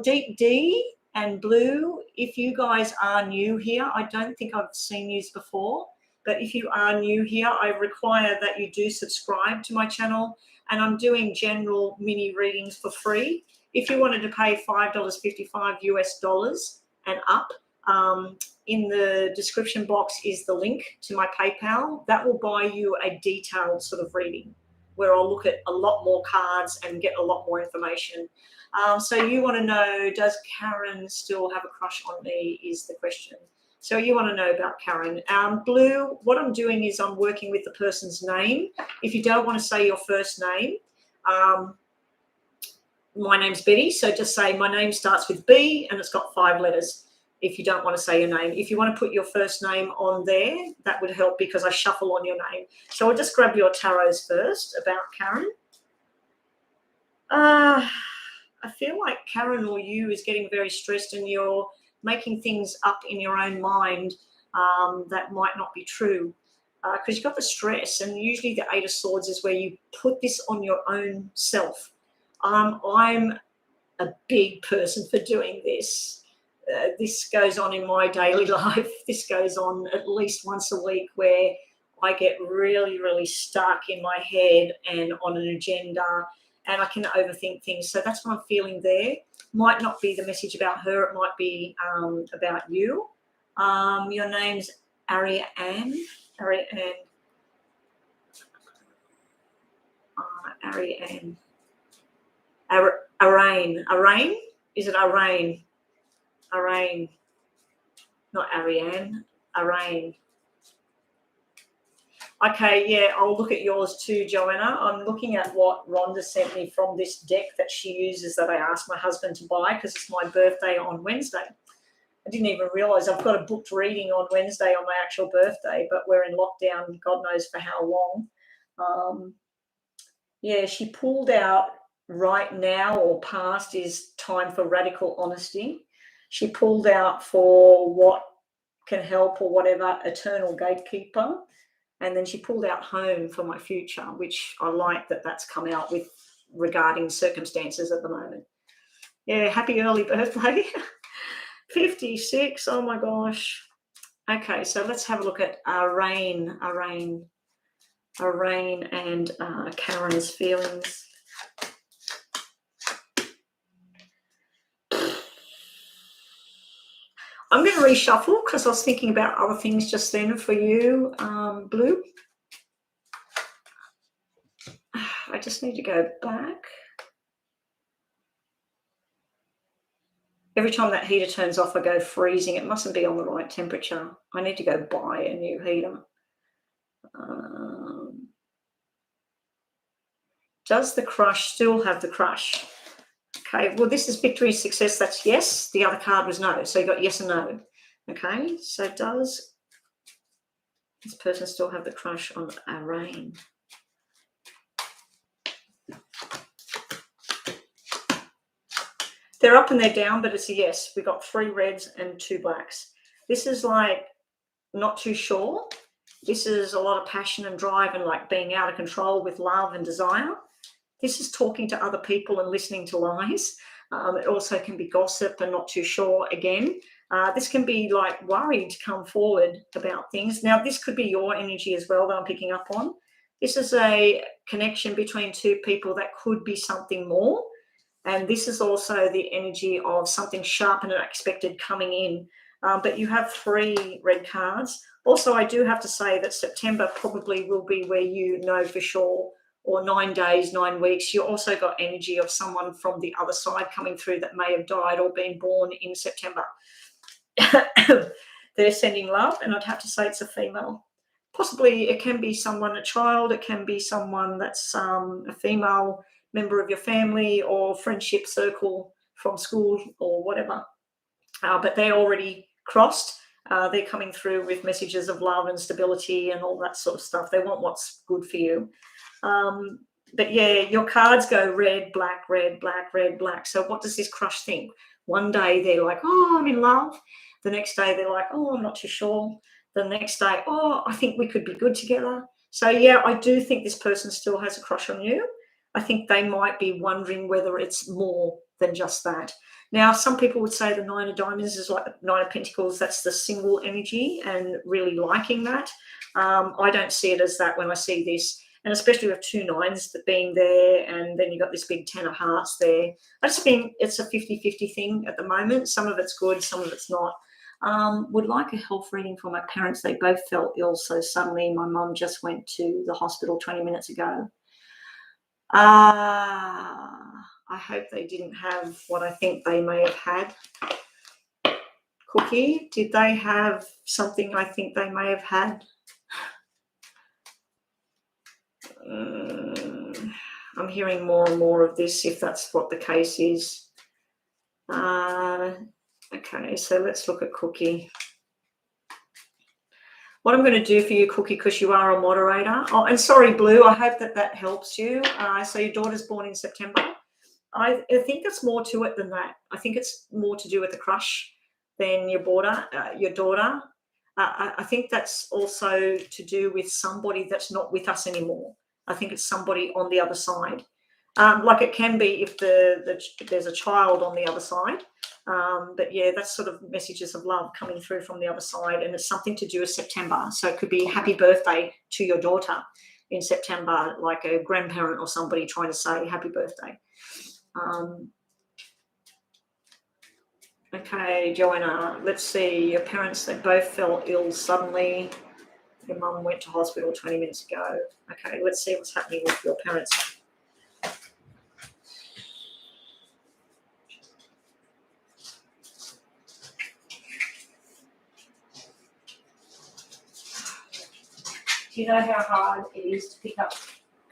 Deep D and Blue, if you guys are new here, I don't think I've seen you before, but if you are new here, I require that you do subscribe to my channel, and I'm doing general mini readings for free. If you wanted to pay $5.55 US and up, in the description box is the link to my PayPal. That will buy you a detailed sort of reading where I'll look at a lot more cards and get a lot more information. So you want to know, does Karen still have a crush on me, is the question. So you want to know about Karen. Blue, what I'm doing is I'm working with the person's name. If you don't want to say your first name, my name's Betty, so just say my name starts with B and it's got 5 letters. If you don't want to say your name, if you want to put your first name on there, that would help because I shuffle on your name. So I'll just grab your tarots first about Karen. I feel like Karen or you is getting very stressed and you're making things up in your own mind that might not be true, because you've got the stress, and usually the 8 of Swords is where you put this on your own self. I'm a big person for doing this. This goes on in my daily life. This goes on at least once a week where I get really, really stuck in my head and on an agenda, and I can overthink things. So that's what I'm feeling there. Might not be the message about her. It might be about you. Your name's Ariane. Ariane. Ariane. Arain. Arain? Is it Arain? Arain. Not Ariane. Arain. Okay, yeah, I'll look at yours too, Joanna. I'm looking at what Rhonda sent me from this deck that she uses that I asked my husband to buy because it's my birthday on Wednesday. I didn't even realise I've got a booked reading on Wednesday on my actual birthday, but we're in lockdown, God knows for how long. Yeah, she pulled out right now or past is time for radical honesty. She pulled out for what can help or whatever, eternal gatekeeper. And then she pulled out home for my future, which I like that that's come out with regarding circumstances at the moment. Yeah, happy early birthday. 56, oh my gosh. Okay, so let's have a look at Arain and Karen's feelings. I'm going to reshuffle because I was thinking about other things just then for you, Blue. I just need to go back. Every time that heater turns off, I go freezing. It mustn't be on the right temperature. I need to go buy a new heater. Does the crush still have the crush? Okay, well, this is victory, success. That's yes. The other card was no. So you got yes and no. Okay, so does this person still have the crush on Arain? They're up and they're down, but it's a yes. We got 3 reds and 2 blacks. This is like not too sure. This is a lot of passion and drive and like being out of control with love and desire. This is talking to other people and listening to lies. It also can be gossip and not too sure again. This can be like worried to come forward about things. Now, this could be your energy as well that I'm picking up on. This is a connection between 2 people that could be something more. And this is also the energy of something sharp and unexpected coming in. But you have 3 red cards. Also, I do have to say that September probably will be where you know for sure, or 9 days, 9 weeks. You also got energy of someone from the other side coming through that may have died or been born in September. They're sending love, and I'd have to say it's a female. Possibly it can be someone, a child. It can be someone that's a female member of your family or friendship circle from school or whatever. But they're already crossed. They're coming through with messages of love and stability and all that sort of stuff. They want what's good for you. But yeah, your cards go red, black, red, black, red, black. So what does this crush think? One day they're like, oh, I'm in love. The next day they're like, oh, I'm not too sure. The next day, oh, I think we could be good together. So yeah, I do think this person still has a crush on you. I think they might be wondering whether it's more than just that. Now, some people would say the 9 of Diamonds is like 9 of Pentacles. That's the single energy and really liking that. I don't see it as that when I see this. And especially with 2 9s being there, and then you've got this big 10 of Hearts there. I just think it's a 50-50 thing at the moment. Some of it's good, some of it's not. Would like a health reading for my parents. They both felt ill, so suddenly my mum just went to the hospital 20 minutes ago. I hope they didn't have what I think they may have had. Cookie, did they have something I think they may have had? I'm hearing more and more of this, if that's what the case is. Okay, so let's look at Cookie. What I'm going to do for you, Cookie, because you are a moderator. Oh, and sorry, Blue, I hope that helps you. So your daughter's born in September. I think there's more to it than that. I think it's more to do with the crush than your daughter. I think that's also to do with somebody that's not with us anymore. I think it's somebody on the other side. Like it can be if there's a child on the other side. But yeah, that's sort of messages of love coming through from the other side, and it's something to do with September. So it could be happy birthday to your daughter in September, like a grandparent or somebody trying to say happy birthday. Okay, Joanna, let's see. Your parents, they both fell ill suddenly. Your mum went to hospital 20 minutes ago. Okay, let's see what's happening with your parents. Do you know how hard it is to pick up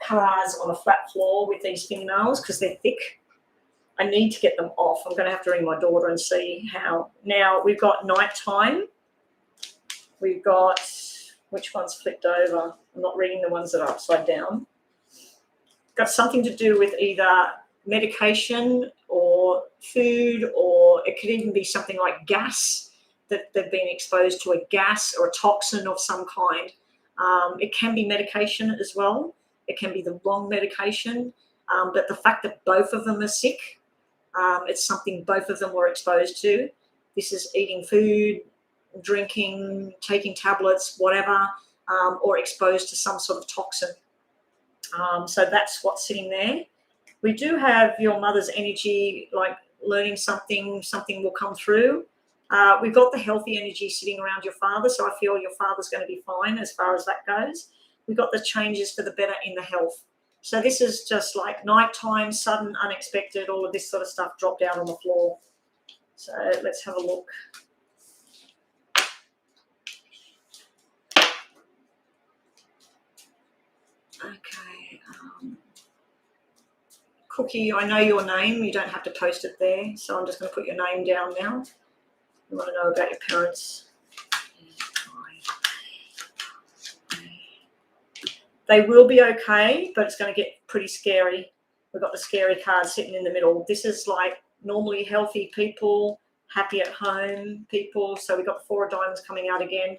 cards on a flat floor with these fingernails because they're thick? I need to get them off. I'm going to have to ring my daughter and see how. Now, we've got nighttime. We've got, which one's flipped over? I'm not reading the ones that are upside down. Got something to do with either medication or food, or it could even be something like gas, that they've been exposed to a gas or a toxin of some kind. It can be medication as well. It can be the wrong medication. But the fact that both of them are sick, it's something both of them were exposed to. This is eating food, drinking, taking tablets, whatever, or exposed to some sort of toxin. So that's what's sitting there. We do have your mother's energy, like learning something will come through. We've got the healthy energy sitting around your father, so I feel your father's going to be fine as far as that goes. We've got the changes for the better in the health. So this is just like nighttime, sudden, unexpected, all of this sort of stuff dropped out on the floor. So let's have a look. Okay. Cookie, I know your name. You don't have to post it there. So I'm just going to put your name down now. You want to know about your parents. They will be okay, but it's going to get pretty scary. We've got the scary card sitting in the middle. This is like normally healthy people, happy at home people. So we've got the 4 of diamonds coming out again.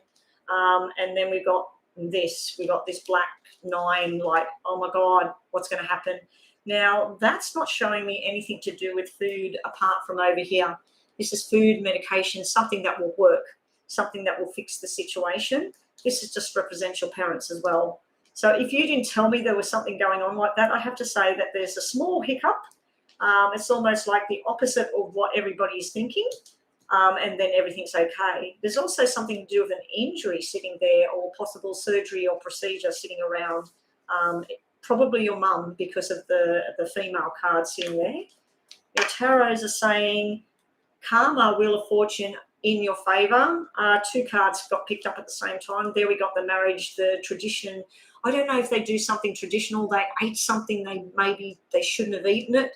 And then we've got this. We've got this black 9, like, oh my God, what's going to happen? Now, that's not showing me anything to do with food apart from over here. This is food, medication, something that will work, something that will fix the situation. This is just represents your parents as well. So if you didn't tell me there was something going on like that, I have to say that there's a small hiccup. It's almost like the opposite of what everybody is thinking, and then everything's okay. There's also something to do with an injury sitting there, or possible surgery or procedure sitting around. Probably your mum, because of the female card sitting there. Your tarots are saying karma, wheel of fortune in your favor. 2 cards got picked up at the same time. There we got the marriage, the tradition. I don't know if they do something traditional. They ate something they shouldn't have eaten it.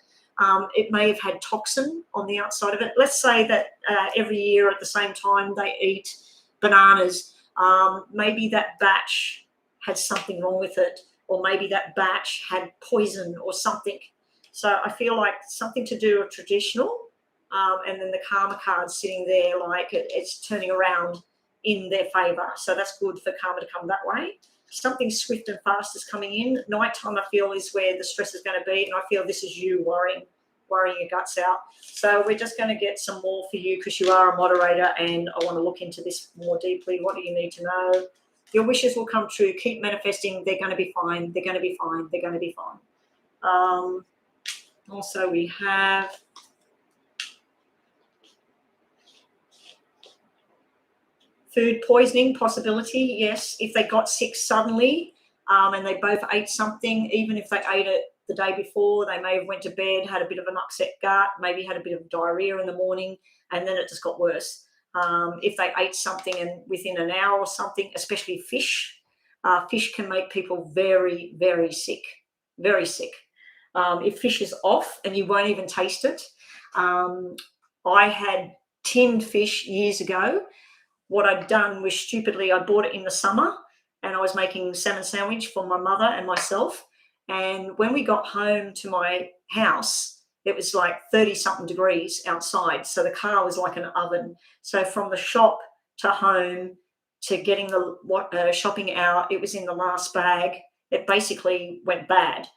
It may have had toxin on the outside of it. Let's say that every year at the same time they eat bananas. Maybe that batch had something wrong with it, or maybe that batch had poison or something. So I feel like something to do with traditional. And then the karma card sitting there, like it's turning around in their favor. So that's good for karma to come that way. Something swift and fast is coming in. Nighttime, I feel, is where the stress is going to be. And I feel this is you worrying your guts out. So we're just going to get some more for you because you are a moderator and I want to look into this more deeply. What do you need to know? Your wishes will come true. Keep manifesting. They're going to be fine. They're going to be fine. They're going to be fine. Also, we have food poisoning possibility. Yes, if they got sick suddenly and they both ate something, even if they ate it the day before. They may have went to bed, had a bit of an upset gut, maybe had a bit of diarrhea in the morning, and then it just got worse. If they ate something and within an hour or something, especially fish, fish can make people very, very sick, very sick. If fish is off and you won't even taste it. I had tinned fish years ago. What I'd done was stupidly, I bought it in the summer and I was making salmon sandwich for my mother and myself. And when we got home to my house, it was like 30 something degrees outside. So the car was like an oven. So from the shop to home to getting the shopping out, it was in the last bag. It basically went bad.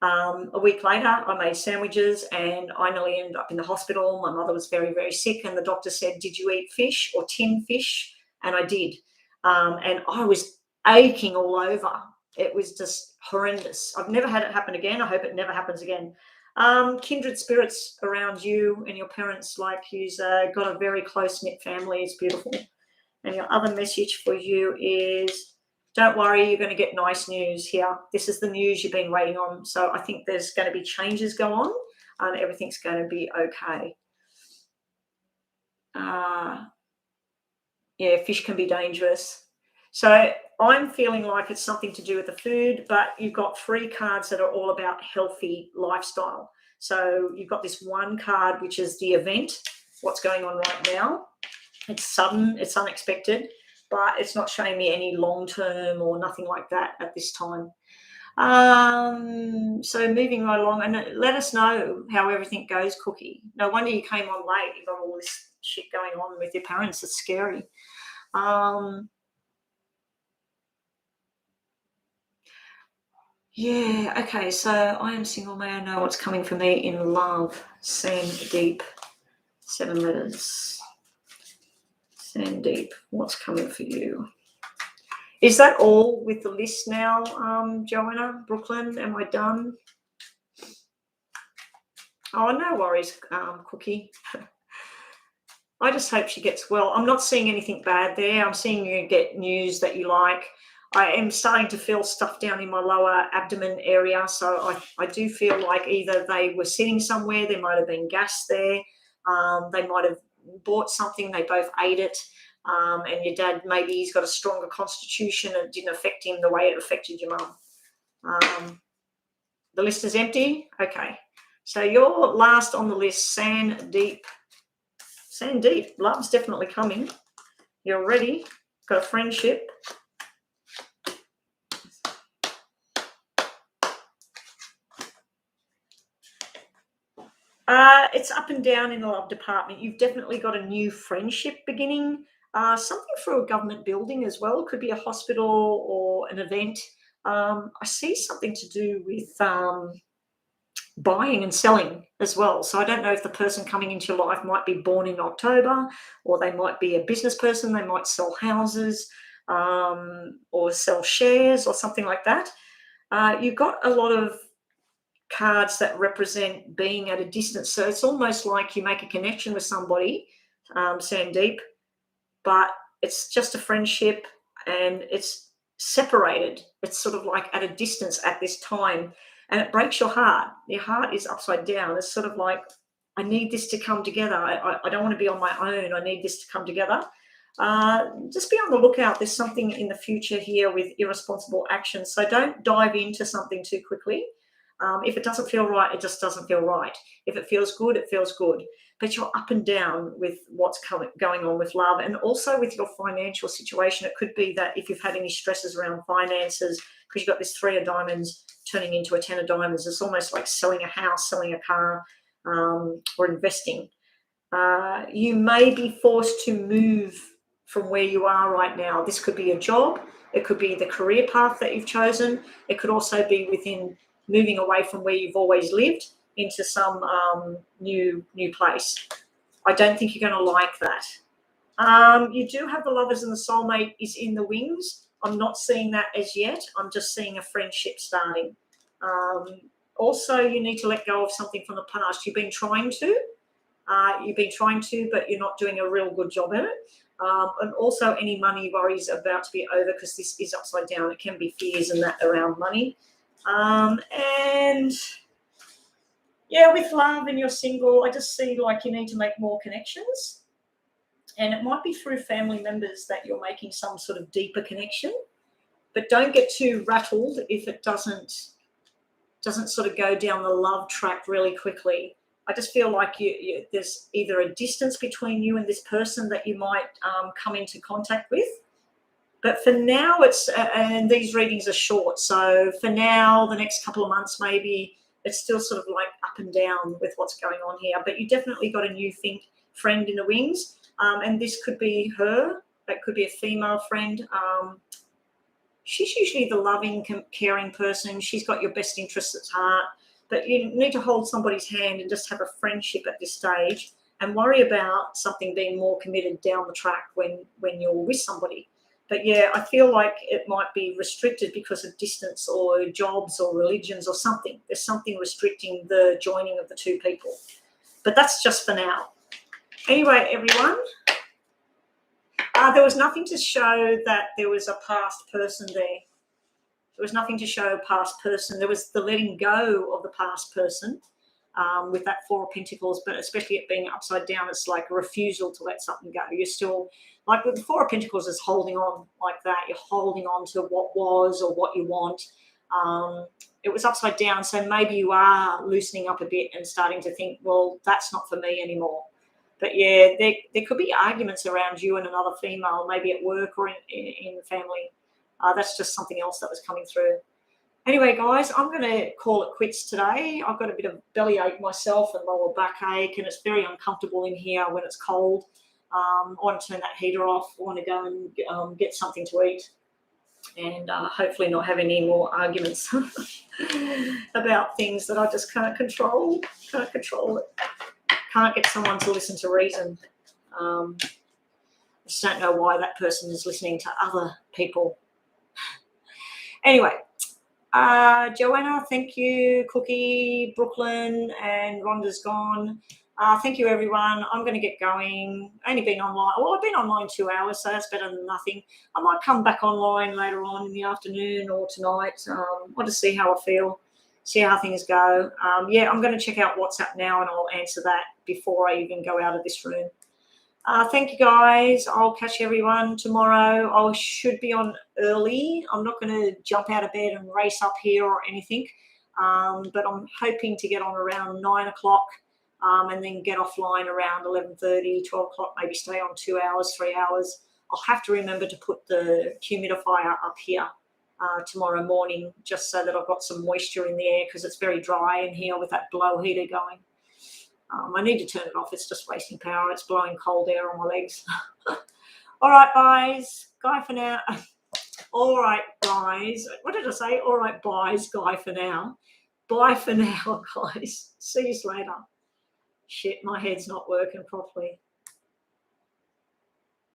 A week later, I made sandwiches and I nearly ended up in the hospital. My mother was very, very sick, and the doctor said, "Did you eat fish or tinned fish?" And I did. And I was aching all over. It was just horrendous. I've never had it happen again. I hope it never happens again. Kindred spirits around you and your parents, like you've got a very close-knit family. It's beautiful. And your other message for you is, don't worry, you're going to get nice news here. This is the news you've been waiting on. So I think there's going to be changes go on and everything's going to be okay. Yeah, fish can be dangerous. So I'm feeling like it's something to do with the food, but you've got 3 cards that are all about healthy lifestyle. So you've got this one card, which is the event, what's going on right now. It's sudden, it's unexpected, but it's not showing me any long-term or nothing like that at this time. So moving right along, and let us know how everything goes, Cookie. No wonder you came on late. You've got all this shit going on with your parents. It's scary. Yeah, okay, so I am single. May I know what's coming for me in love? Sandeep, 7 letters. Sandeep, what's coming for you? Is that all with the list now, Joanna? Brooklyn, am I done? Oh, no worries, Cookie. I just hope she gets well. I'm not seeing anything bad there. I'm seeing you get news that you like. I am starting to feel stuff down in my lower abdomen area. So I do feel like either they were sitting somewhere, there might have been gas there. They might have bought something, they both ate it. And your dad, maybe he's got a stronger constitution and it didn't affect him the way it affected your mum. The list is empty? Okay. So you're last on the list, Sandeep. Sandeep, love's definitely coming. You're ready. Got a friendship. It's up and down in the love department. You've definitely got a new friendship beginning. Something for a government building as well. It could be a hospital or an event. I see something to do with buying and selling as well. So I don't know if the person coming into your life might be born in October, or they might be a business person. They might sell houses or sell shares or something like that. You've got a lot of cards that represent being at a distance. So it's almost like you make a connection with somebody, Sandeep, but it's just a friendship and it's separated. It's sort of like at a distance at this time, and it breaks your heart. Your heart is upside down. It's sort of like, I need this to come together. I don't want to be on my own. I need this to come together. Just be on the lookout. There's something in the future here with irresponsible actions. So don't dive into something too quickly. If it doesn't feel right, it just doesn't feel right. If it feels good, it feels good. But you're up and down with what's going on with love and also with your financial situation. It could be that if you've had any stresses around finances, because you've got this 3 of diamonds turning into a 10 of diamonds, it's almost like selling a house, selling a car, or investing. You may be forced to move from where you are right now. This could be a job. It could be the career path that you've chosen. It could also be within moving away from where you've always lived into some new place. I don't think you're going to like that. You do have the lovers and the soulmate is in the wings. I'm not seeing that as yet. I'm just seeing a friendship starting. Also, you need to let go of something from the past. You've been trying to, but you're not doing a real good job at it. And also any money worries about to be over, because this is upside down. It can be fears and that around money. And yeah, with love and you're single, I just see like you need to make more connections. And it might be through family members that you're making some sort of deeper connection. But don't get too rattled if it doesn't sort of go down the love track really quickly. I just feel like there's either a distance between you and this person that you might come into contact with. But for now, and these readings are short. So for now, the next couple of months, maybe it's still sort of like up and down with what's going on here. But you definitely got a new friend in the wings. And this could be her. That could be a female friend. She's usually the loving, caring person. She's got your best interests at heart. But you need to hold somebody's hand and just have a friendship at this stage and worry about something being more committed down the track when you're with somebody. But yeah, I feel like it might be restricted because of distance or jobs or religions or something. There's something restricting the joining of the two people. But that's just for now. Anyway, everyone, there was nothing to show that there was a past person there. There was nothing to show a past person. There was the letting go of the past person with that Four of Pentacles, but especially it being upside down, it's like a refusal to let something go. You're still, like with the Four of Pentacles is holding on like that. You're holding on to what was or what you want. It was upside down, so maybe you are loosening up a bit and starting to think, well, that's not for me anymore. But yeah, there could be arguments around you and another female, maybe at work or in the family. That's just something else that was coming through. Anyway, guys, I'm going to call it quits today. I've got a bit of bellyache myself and lower backache, and it's very uncomfortable in here when it's cold. I want to turn that heater off. I want to go and get something to eat and hopefully not have any more arguments about things that I just can't control. Can't control it. Can't get someone to listen to reason. I just don't know why that person is listening to other people. Anyway, Joanna, thank you. Cookie, Brooklyn, and Rhonda's gone. Thank you, everyone. I'm going to get going. Only been online. Well, I've been online 2 hours, so that's better than nothing. I might come back online later on in the afternoon or tonight. I'll just see how I feel, see how things go. Yeah, I'm going to check out WhatsApp now, and I'll answer that before I even go out of this room. Thank you, guys. I'll catch everyone tomorrow. I should be on early. I'm not going to jump out of bed and race up here or anything, but I'm hoping to get on around 9 o'clock and then get offline around 11:30, 12 o'clock, maybe stay on 2 hours, 3 hours. I'll have to remember to put the humidifier up here tomorrow morning just so that I've got some moisture in the air because it's very dry in here with that blow heater going. I need to turn it off. It's just wasting power. It's blowing cold air on my legs. All right, guys. Guy for now. All right, guys. What did I say? All right, guys. Guy for now. Bye for now, guys. See you later. Shit, my head's not working properly.